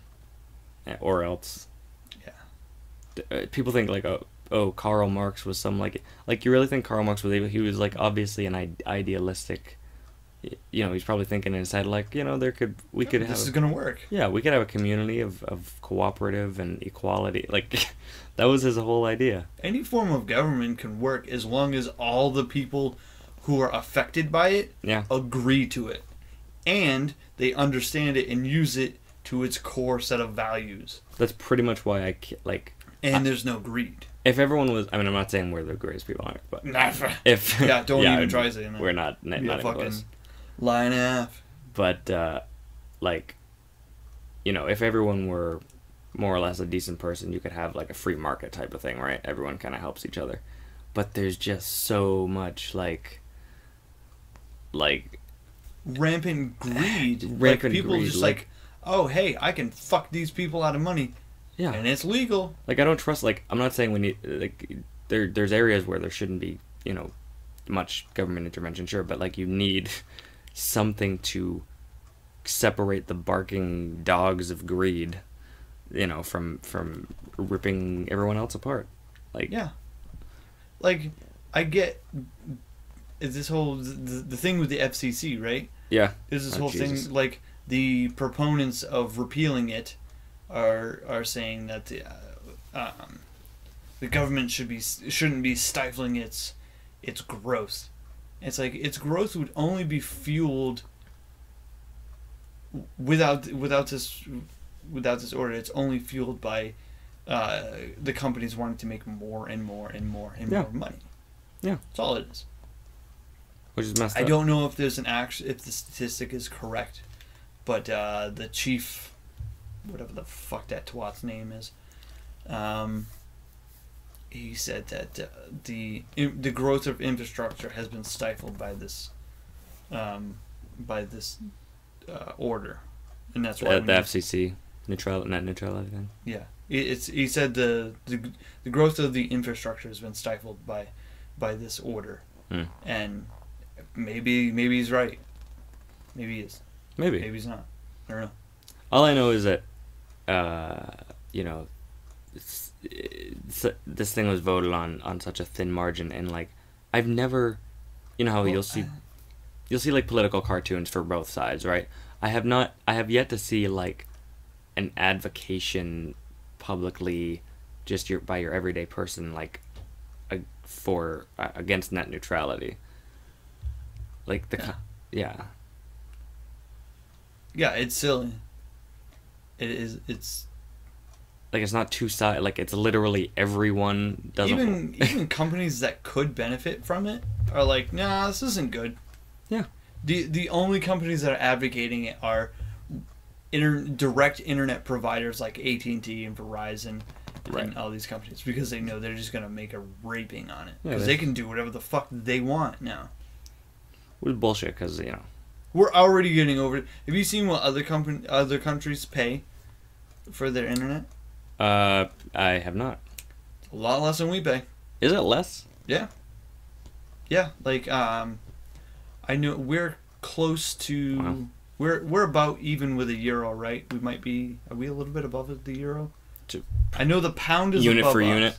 Or else. Yeah. People think like, oh, Karl Marx was some like you really think Karl Marx was able? He was like obviously an idealistic. He's probably thinking in his head like, we could have. This is gonna work. Yeah, we could have a community of cooperative and equality. Like, that was his whole idea. Any form of government can work as long as all the people who are affected by it agree to it, and they understand it and use it to its core set of values. That's pretty much why And there's no greed. If everyone was, I mean, I'm not saying we're the greatest people on earth, but if don't even try saying that. We're not even close. Lie and a half. But if everyone were more or less a decent person, you could have like a free market type of thing, right? Everyone kind of helps each other. But there's just so much like rampant greed. Rampant people greed, just oh hey, I can fuck these people out of money. Yeah. And it's legal. Like, I don't trust, I'm not saying we need, there's areas where there shouldn't be, much government intervention, sure, but, you need something to separate the barking dogs of greed you know, from ripping everyone else apart. Like, Yeah. Like, I get is this whole the thing with the FCC, right? yeah, Is this Oh, whole Jesus. thing like the proponents of repealing it are saying that the government shouldn't be stifling its growth. It's like its growth would only be fueled without this order. It's only fueled by the companies wanting to make more and more and more and Yeah. more money. Yeah. That's all it is. Which is messed I up. don't know if there's if the statistic is correct, but the chief, whatever the fuck that twat's name is, he said that the growth of infrastructure has been stifled by this order, and that's why The FCC net neutrality thing. yeah, he said the growth of the infrastructure has been stifled by this order, and maybe he's right, maybe he is, Maybe he's not. I don't know. all I know is that you know, this thing was voted on such a thin margin, and like I've never, you know how you'll see like political cartoons for both sides, right? I have yet to see like an advocation publicly, just by your everyday person, like against net neutrality. Like yeah. Yeah, it's silly. It is. It's Like it's not two sides. Like it's literally everyone doesn't. even companies that could benefit from it are like, nah, this isn't good. Yeah. The only companies that are advocating it are direct internet providers like AT&T and Verizon and all these companies, because they know they're just gonna make a raping on it, because they can do whatever the fuck they want now. It was bullshit, because you know. We're already getting over it. Have you seen what other countries pay for their internet? I have not. A lot less than we pay. Is it less? Yeah. Yeah, like I know we're close to. Wow. We're about even with the euro, right? We might be. Are we a little bit above the euro? I know the pound is unit above for us. unit.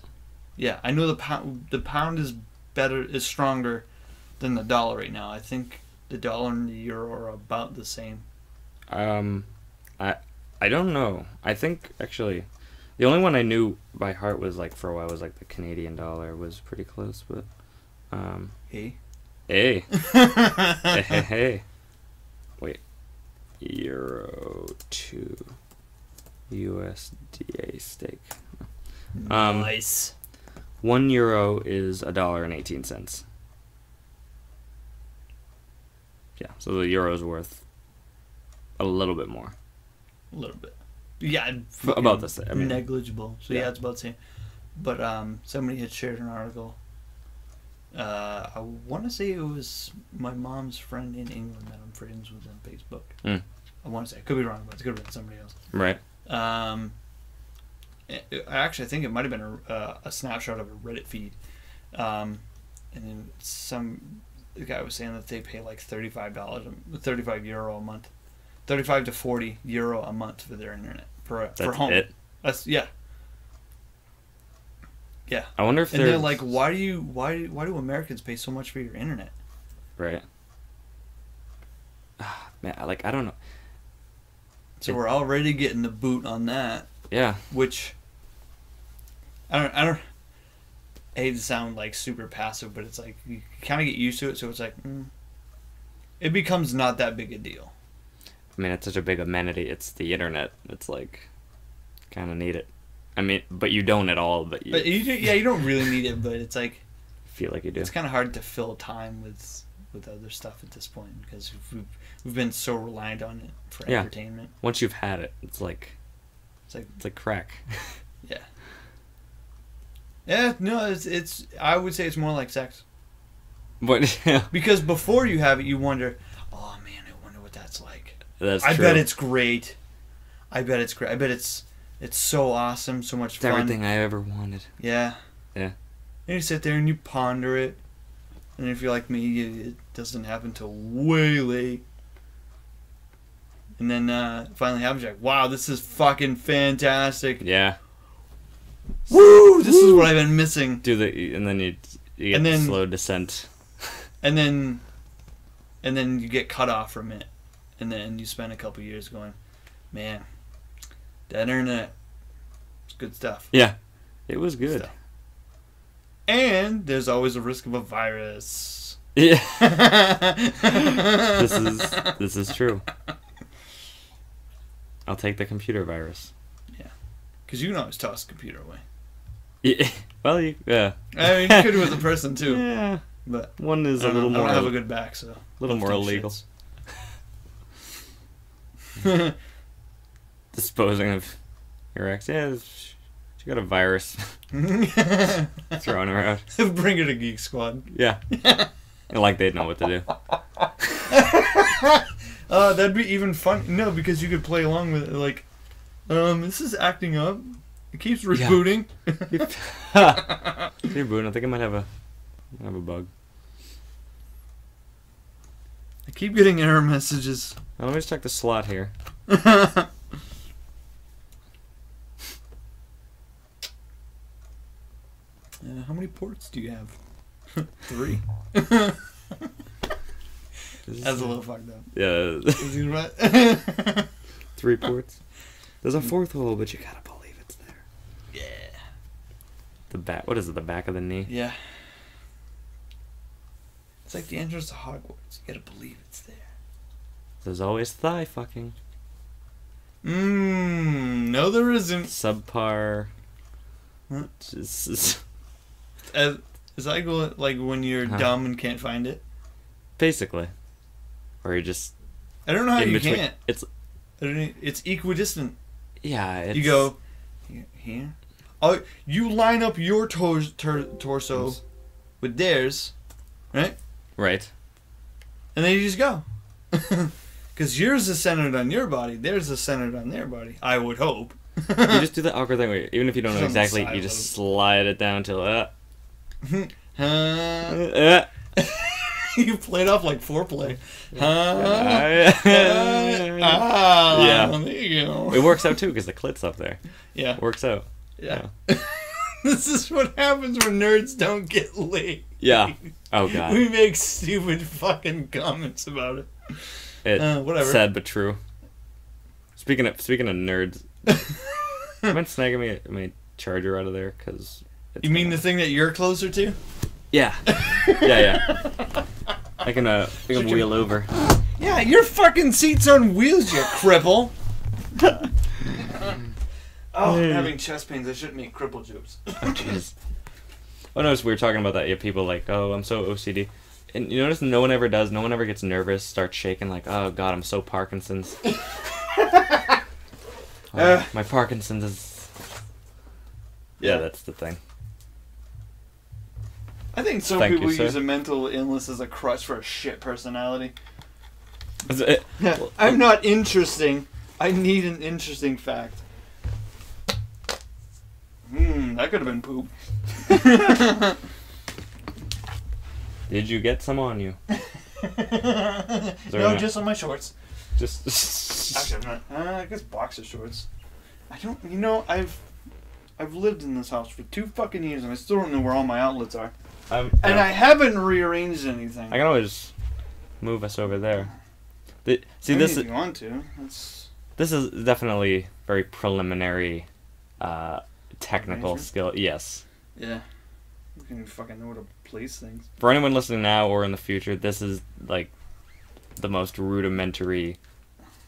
Yeah, I know the pound is stronger than the dollar right now. I think the dollar and the euro are about the same. I don't know. I think actually, the only one I knew by heart was like for a while was like the Canadian dollar was pretty close, but Hey. hey, hey. Wait, euro to USDA stake. Nice. €1 is $1.18. Yeah, so the euro is worth a little bit more. A little bit. Yeah, About the same. I mean, negligible. So yeah, it's about the same. But somebody had shared an article. I want to say it was my mom's friend in England that I'm friends with on Facebook. I want to say, I could be wrong, but it could have been somebody else. Right. Actually, I think it might have been a snapshot of a Reddit feed, and then the guy was saying that they pay like €35 a month, 35 to 40 euro a month for their internet for home. It? That's yeah. I wonder if and they're like, why do Americans pay so much for your internet? Right. Man, like I don't know. So we're already getting the boot on that. Yeah. Which I don't I hate to sound like super passive, but it's like you kind of get used to it, so it's like it becomes not that big a deal. I mean, it's such a big amenity. It's the internet. It's like kind of need it. I mean, but you don't at all. But you don't really need it, but it's like feel like you do. It's kind of hard to fill time with other stuff at this point, because we've been so reliant on it for entertainment. Once you've had it, it's like crack. Yeah. Yeah, no, it's I would say it's more like sex. But yeah. Because before you have it, you wonder, oh man, I wonder what that's like. That's I true. bet it's great. I bet it's great. I bet it's so awesome, so much It's fun. everything I ever wanted. Yeah. Yeah. And you sit there and you ponder it, and if you're like me, it doesn't happen till way late. And then finally happens, you're like, wow, this is fucking fantastic. Yeah. Woo! This is what I've been missing. And then you get the slow descent. And then you get cut off from it. And then you spend a couple years going, man, that internet, it's good stuff. Yeah. It was good. And there's always a risk of a virus. Yeah. This is true. I'll take the computer virus. Yeah. Because you can always toss the computer away. Yeah. Well, yeah. I mean, you could with a person too. Yeah. But one is a little more. I don't have a good back, so. A little more illegal. Disposing of your ex. Yeah, she got a virus. Throwing her out. Bring her to Geek Squad. Yeah. Like they'd know what to do. That'd be even fun. No, because you could play along with it. Like, this is acting up. It keeps rebooting. Rebooting. I think I might have a bug. I keep getting error messages. Well, let me just check the slot here. How many ports do you have? 3. That's a little fucked up. Yeah. Is he right? 3 ports. There's a 4th hole, but you gotta believe it's there. Yeah. The back. What is it? The back of the knee. Yeah. It's like the entrance to Hogwarts. You gotta believe it's there. There's always thigh fucking. No, there isn't. Subpar. What? Just. As I go, like when you're dumb and can't find it. Basically. Or you're just. I don't know how you between. can't. It's equidistant. Yeah. It's, you go here. Oh, you line up your torso with theirs, right? Right. And then you just go. Because yours is centered on your body, theirs is centered on their body. I would hope. You just do the awkward thing where even if you don't know exactly, you just slide it down till You play it off like foreplay. Yeah. There you go. It works out too because the clit's up there. Yeah. It works out. Yeah. This is what happens when nerds don't get laid. Yeah. Oh god. We make stupid fucking comments about it. Whatever. Sad but true. Speaking of nerds, I meant snagging my charger out of there because. You mean the thing that you're closer to? Yeah. Yeah. I can wheel over. Yeah, your fucking seat's on wheels, you cripple. I'm having chest pains. I shouldn't make cripple jokes. Oh, jeez. Oh, no, we were talking about that. Yeah, people like, oh, I'm so OCD. And you notice no one ever does. No one ever gets nervous, starts shaking like, oh, God, I'm so Parkinson's. My Parkinson's is... Yeah, that's the thing. I think some people use a mental illness as a crutch for a shit personality. I'm not interesting. I need an interesting fact. That could have been poop. Did you get some on you? No, just on my shorts. Just. Actually, I'm not. I guess boxer shorts. I don't. You know, I've lived in this house for 2 fucking years and I still don't know where all my outlets are. And I haven't rearranged anything. I can always move us over there. This if you want to. This is definitely very preliminary, technical skill. Yes. Yeah. You can fucking know where to place things. For anyone listening now or in the future, this is like the most rudimentary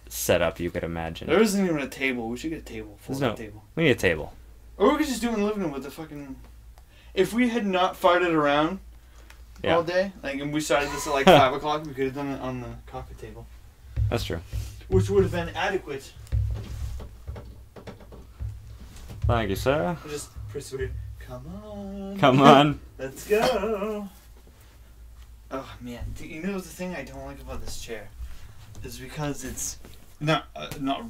setup you could imagine. There isn't even a table. We should get a table. Table. We need a table. Or we could just do it in the living room with the fucking... If we had not farted around all day, like, and we started this at like 5 o'clock, we could have done it on the coffee table. That's true. Which would have been adequate. Thank you, sir. Just persuade. Come on. Come on. Let's go. Oh, man. You know the thing I don't like about this chair? Is because it's not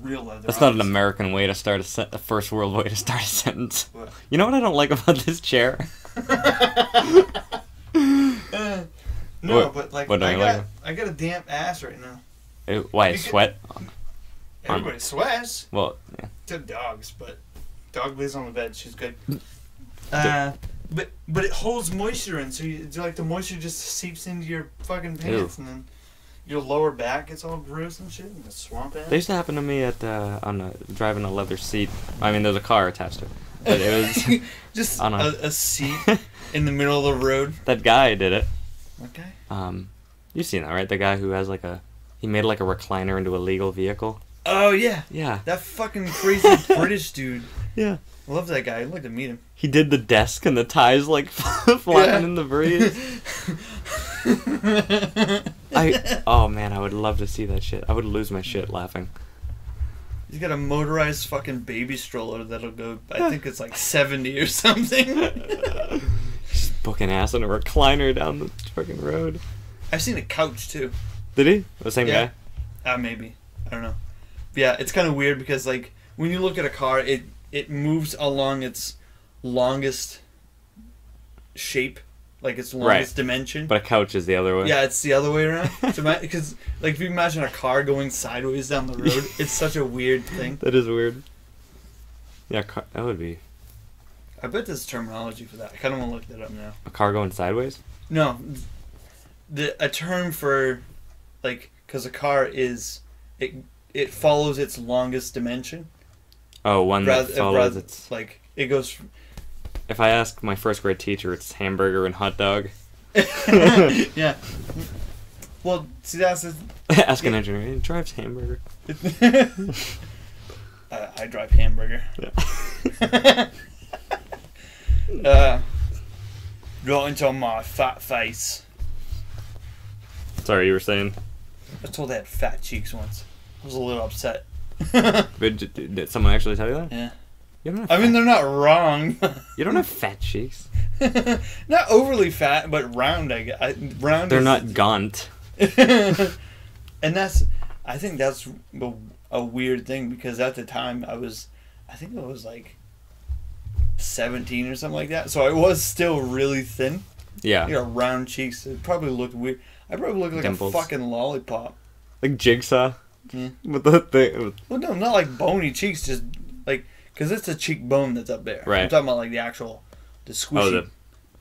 real leather. That's not an American way to start a first world way to start a sentence. What? You know what I don't like about this chair? No, but like what don't you like? I got a damp ass right now. Why? Sweat? Everybody sweats. Well, yeah. To dogs, but dog lays on the bed. She's good. But it holds moisture in, so like the moisture just seeps into your fucking pants, and then your lower back gets all bruised and shit, and the swamp ass. They used to happen to me at driving a leather seat. I mean, there's a car attached to it, but it was just on a seat in the middle of the road. That guy did it. What guy? You've seen that, right? The guy who has he made like a recliner into a legal vehicle. Oh yeah. Yeah. That fucking crazy British dude. Yeah. I love that guy. I'd like to meet him. He did the desk and the ties like flapping in the breeze. Oh man, I would love to see that shit. I would lose my shit laughing. He's got a motorized fucking baby stroller that'll go, I think it's like 70 or something. Just booking ass on a recliner down the fucking road. I've seen a couch too. Did he? The same guy? Maybe. I don't know. But yeah, it's kind of weird because like when you look at a car, it moves along its longest shape, like its longest dimension. But a couch is the other way. Yeah, it's the other way around. Because like if you imagine a car going sideways down the road, it's such a weird thing. That is weird. Yeah, that would be. I bet there's terminology for that. I kind of want to look that up now. A car going sideways? No, a term for like because a car is it follows its longest dimension. Oh, one that follows its... Like, it goes... If I ask my first grade teacher, it's hamburger and hot dog. Yeah. Well, see, that's... Ask an engineer, he drives hamburger. I drive hamburger. Yeah. Right into my fat face. Sorry, you were saying? I was told I had fat cheeks once. I was a little upset. Did someone actually tell you that? Yeah. You don't have I mean, they're not wrong. You don't have fat cheeks. Not overly fat, but round. Round. They're not gaunt. And I think that's a weird thing because at the time I think I was like 17 or something like that. So I was still really thin. Yeah. You know, round cheeks. It probably looked weird. I probably looked like Dimples. a fucking lollipop. Like Jigsaw. Yeah. With the thing. Well, no, not like bony cheeks. Just like because it's a cheekbone that's up there. Right. I'm talking about like the actual, the squishy.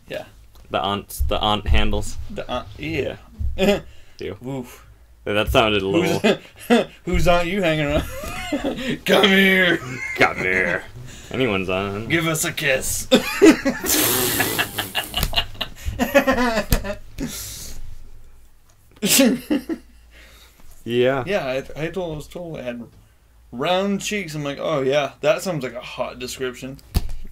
Yeah. The aunt handles. The aunt. Yeah. Ew. Oof. That sounded a little. Whose aunt you hanging around? Come here. Come here. Anyone's on. Give us a kiss. Yeah. Yeah, I was told I had round cheeks. I'm like, oh yeah, that sounds like a hot description.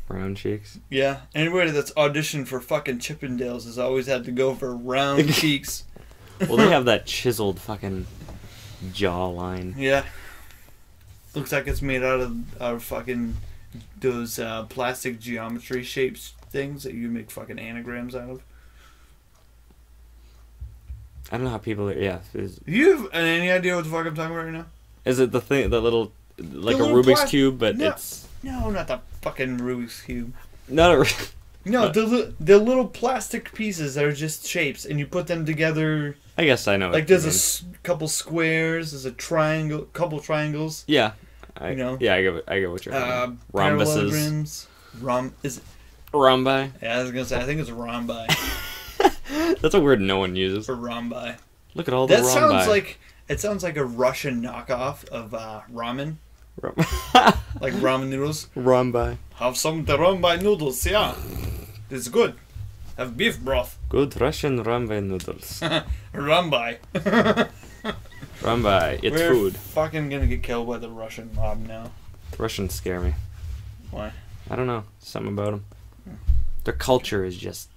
Round cheeks. Yeah, anybody that's auditioned for fucking Chippendales has always had to go for round cheeks. Well, they have that chiseled fucking jawline. Yeah. Looks like it's made out of fucking those plastic geometry shapes things that you make fucking anagrams out of. I don't know how people are. Yeah. You have any idea what the fuck I'm talking about right now? Is it the thing, the little, like The a little Rubik's Cube, but no, it's... No, not the fucking Rubik's Cube. Not a... No, the little plastic pieces that are just shapes, and you put them together. I guess I know. Like there's a couple squares, there's a triangle, couple triangles. Yeah. You know. Yeah, I get what you're saying. Rhombuses. Rhombi. Yeah, I was gonna say. I think it's rhombi. That's a word no one uses. For rhombi. Look at all the rhombi. It sounds like a Russian knockoff of ramen. Like ramen noodles. Rhombi. Have some the rhombi noodles, yeah. It's good. Have beef broth. Good Russian rhombi noodles. Rhombi. Rhombi, it's We're food. Fucking gonna get killed by the Russian mob now. Russians scare me. Why? I don't know. Something about them. Their culture is just...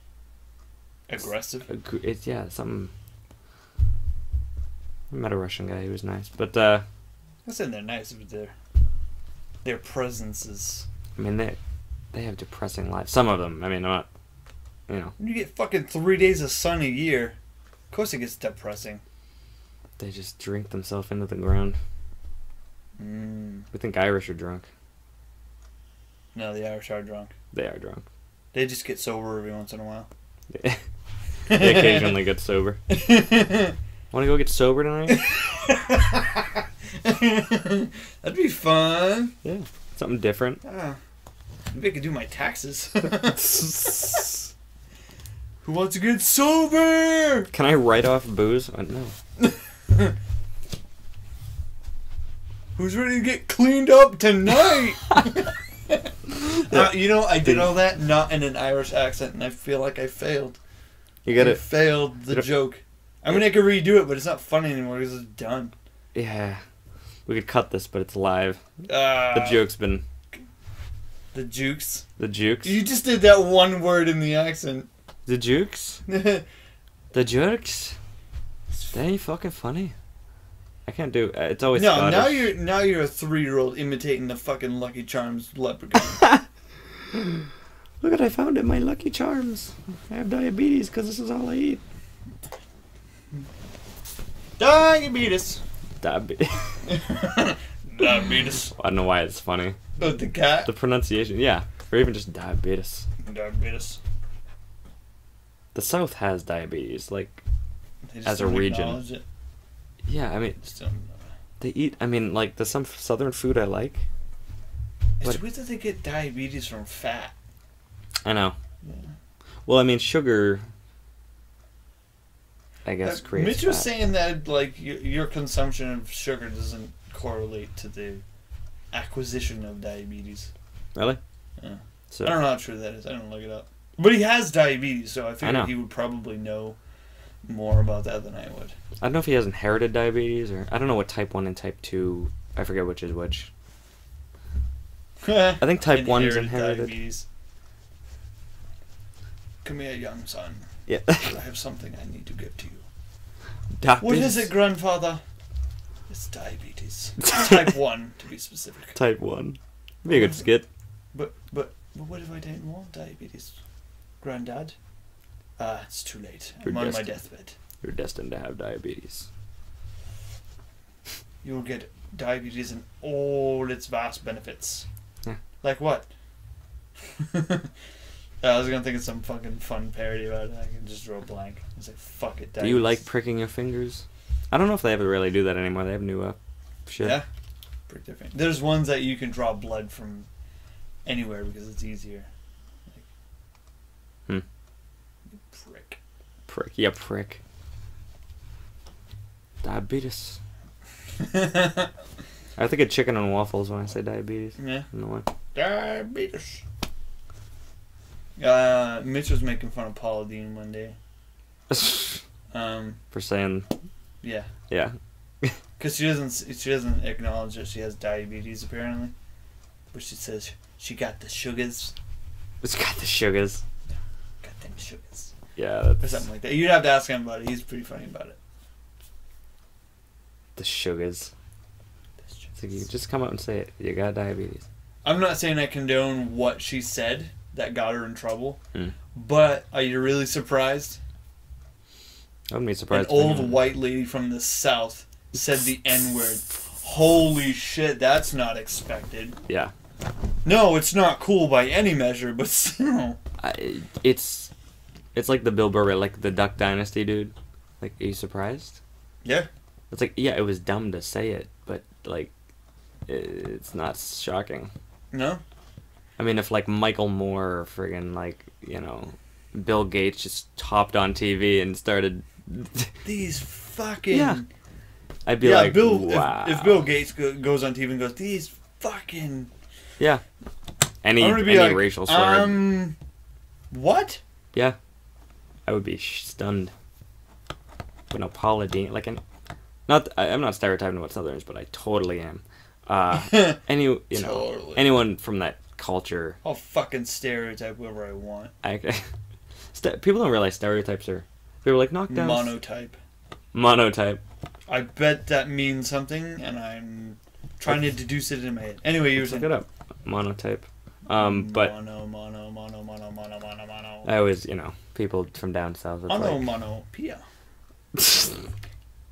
Aggressive? It's, yeah, something... I met a Russian guy, he was nice. But, I said they're nice, but their presence is... I mean, they have depressing lives. Some of them. I mean, not... You know. You get fucking 3 days of sun a year. Of course it gets depressing. They just drink themselves into the ground. We think Irish are drunk. No, the Irish are drunk. They are drunk. They just get sober every once in a while. They occasionally get sober. Want to go get sober tonight? That'd be fun. Yeah, something different. Maybe I could do my taxes. Who wants to get sober? Can I write off booze? No. Who's ready to get cleaned up tonight? You know, I did all that not in an Irish accent, and I feel like I failed. You got I it. failed the joke. I mean, I could redo it, but it's not funny anymore because it's done. Yeah. We could cut this, but it's live. The The joke's been... The jukes. The jukes? You just did that one word in the accent. The jukes? The jerks? That ain't fucking funny. I can't do... It's always No, Scottish. now you're a 3-year-old imitating the fucking Lucky Charms leprechaun. Look what I found in my Lucky Charms. I have diabetes because this is all I eat. Diabetes. Diabetes. Diabetes. I don't know why it's funny. Oh, the cat? The pronunciation, yeah. Or even just diabetes. Diabetes. The South has diabetes, like, They just as a don't region. acknowledge it. Yeah, I mean, Just don't know. they eat, I mean, like, there's some southern food I like. It's What? weird that they get diabetes from fat. I know. Yeah. Well, I mean, sugar, I guess, creates Mitch was fat. saying that like your consumption of sugar doesn't correlate to the acquisition of diabetes. Really? Yeah. So, I don't know how true that is. I don't look it up. But he has diabetes, so I know. figured he would probably know more about that than I would. I don't know if he has inherited diabetes, or I don't know what type 1 and type 2, I forget which is which. I think type 1 is inherited. Diabetes. Come here, young son. Yeah. I have something I need to give to you. Diabetes. What is it, grandfather? It's diabetes. Type 1, to be specific. Type 1. Be a good skit. But what if I don't want diabetes, Granddad? It's too late. I'm You're on my destined. deathbed. You're destined to have diabetes. You'll get diabetes and all its vast benefits. Yeah. Like what? I was gonna think of some fucking fun parody about it. I can just draw a blank. I was like, fuck it. Do you like pricking your fingers? I don't know if they ever really do that anymore. They have new shit. Yeah. Pretty different. There's ones that you can draw blood from anywhere because it's easier. Like, you prick. Prick. Yeah, prick. Diabetes. I think of chicken and waffles when I say diabetes. Yeah. No way. Diabetes. Mitch was making fun of Paula Dean one day. For saying, Yeah. yeah. Because she doesn't acknowledge that she has diabetes apparently, but she says she got the sugars. It's got the sugars. Got them sugars. Yeah, Or that's something like that. You'd have to ask him about it. He's pretty funny about it. the sugars. The It's sugars. like you just come out and say it. You got diabetes. I'm not saying I condone what she said that got her in trouble, Mm. but are you really surprised? I wouldn't be An surprised. if old anyone- white lady from the South said the N-word. Holy shit, that's not expected. Yeah. No, it's not cool by any measure, but still. It's like the Bill Burr, like the Duck Dynasty dude. Like, are you surprised? Yeah. It's like, yeah, it was dumb to say it, but like, it's not shocking. No? I mean, if like Michael Moore or friggin' like, you know, Bill Gates just hopped on TV and started, These fucking... Yeah. I'd be Yeah, like, Bill. wow. If Bill Gates goes on TV and goes, these fucking... Yeah. Any I'm gonna be like, racial slur. What? Yeah. I would be stunned. But no, Paula Dean, like, I'm not stereotyping about Southerners, but I totally am. Totally. Anyone from that culture, I'll fucking stereotype whoever I want. people don't realize stereotypes are, people are like knockdowns. Monotype. Monotype. I bet that means something, and I'm trying to deduce it in my head. Anyway, you were Let's look saying... it up. Monotype. But Mono. I always, people from down south. It's like, Onomatopoeia.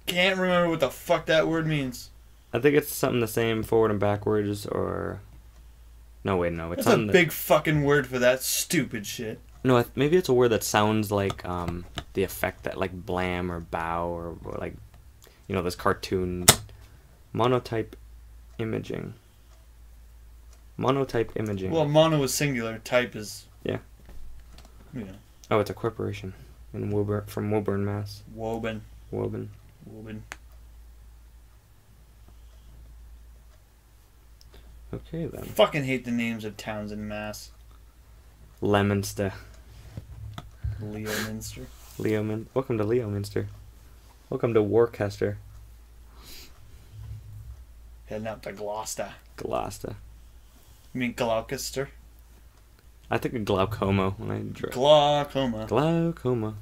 Can't remember what the fuck that word means. I think it's something the same forward and backwards, or no, wait, no, it's That's a something big fucking word for that stupid shit. no, maybe it's a word that sounds like the effect that like blam or bow or like, this cartoon Monotype imaging. Monotype imaging. Well, mono is singular. Type is. Yeah. You know. Oh, it's a corporation in Woburn, from Woburn, Mass. Woburn. Woburn. Woburn. Okay then. Fucking hate the names of towns in Mass. Leominster. Leominster. Welcome to Leominster. Welcome to Worcester. Heading out to Gloucester. Gloucester. You mean Gloucester? I think of glaucoma when I drive. Glaucoma. Glaucoma.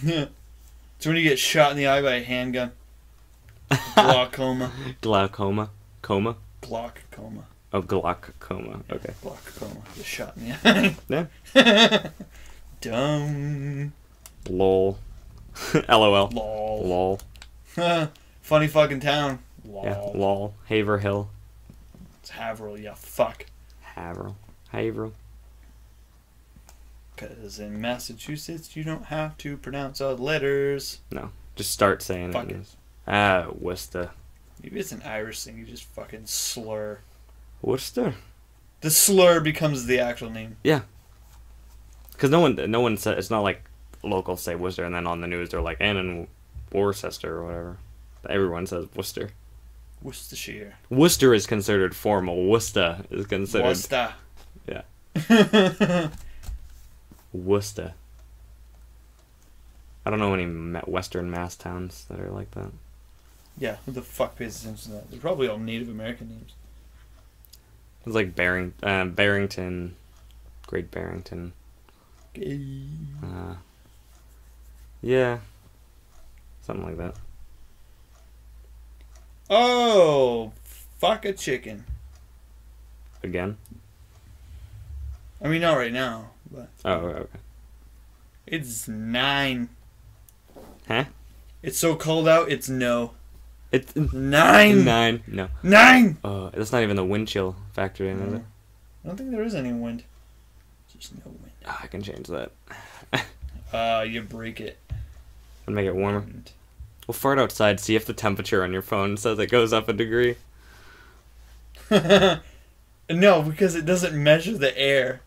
It's when you get shot in the eye by a handgun. Glaucoma. Glaucoma. Coma? Glaucoma. Oh, glaucoma. Okay. Glaucoma. Get shot in the eye. Yeah. Dumb. Lol. LOL. Lol. Lol. Funny fucking town. Lol. Yeah. Lol. Haverhill. It's Haverhill, yeah, fuck. Haverhill. Because in Massachusetts, you don't have to pronounce all the letters. No. Just start saying Fuck it. Ah, Worcester. Maybe it's an Irish thing, you just fucking slur. Worcester? The slur becomes the actual name. Yeah. Because no one said, it's not like locals say Worcester and then on the news they're like, and in Worcester or whatever. Everyone says Worcester. Worcestershire. Worcester is considered formal. Worcester is considered... Worcester. Yeah. Worcester. I don't know any Western Mass towns that are like that. Yeah, who the fuck pays attention to that? They're probably all Native American names. It's like Barrington, Great Barrington. Yeah. Something like that. Oh, fuck a chicken. Again? I mean, not right now, but Oh, okay. it's 9. Huh? It's so cold out, it's no. It's 9! 9. No. 9! That's not even the wind chill factor in, is it? I don't think there is any wind. Just no wind. Oh, I can change that. You break it. And make it warmer. We'll fart outside, see if the temperature on your phone says it goes up a degree. No, because it doesn't measure the air.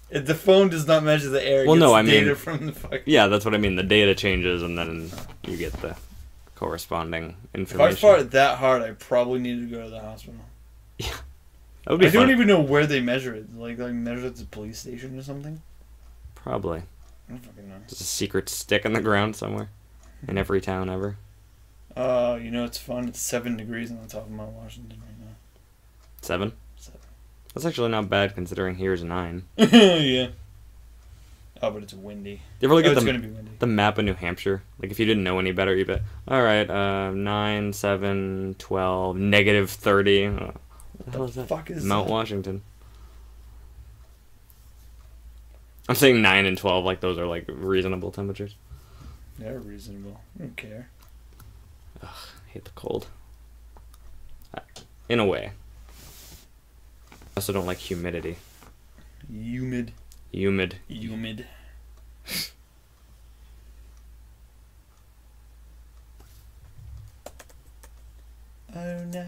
The phone does not measure the air. It Well, gets no, I data mean... from the fucking... Yeah, that's what I mean. The data changes, and then you get the corresponding If information. I fart that hard, I probably need to go to the hospital. Yeah. That would be I fun. don't even know where they measure it. Like measure it at the police station or something? Probably. I don't fucking know. Just a secret stick in the ground somewhere. In every town ever. You know, it's fun. It's 7 degrees on the top of Mount Washington right now. 7? 7. That's actually not bad considering here's 9. Yeah. Oh, but it's windy. You ever look at it's gonna be windy. the map of New Hampshire? Like, if you didn't know any better, you'd be, alright, 9, 7, 12, negative 30. What the hell is that? Fuck is Mount that? Washington. I'm saying 9 and 12, like, those are, like, reasonable temperatures. They're reasonable. I don't care. Ugh, I hate the cold. In a way. I also don't like humidity. Humid. Humid. Humid. Oh no.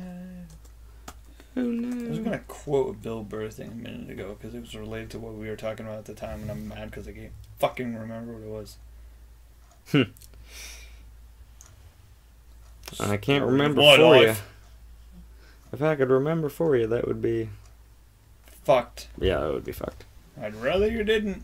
Oh I was no. gonna quote a Bill Burr thing a minute ago because it was related to what we were talking about at the time, and I'm mad because I can't fucking remember what it was. I can't remember What for you. life? If I could remember for you, that would be... Fucked. Yeah, that would be fucked. I'd rather you didn't.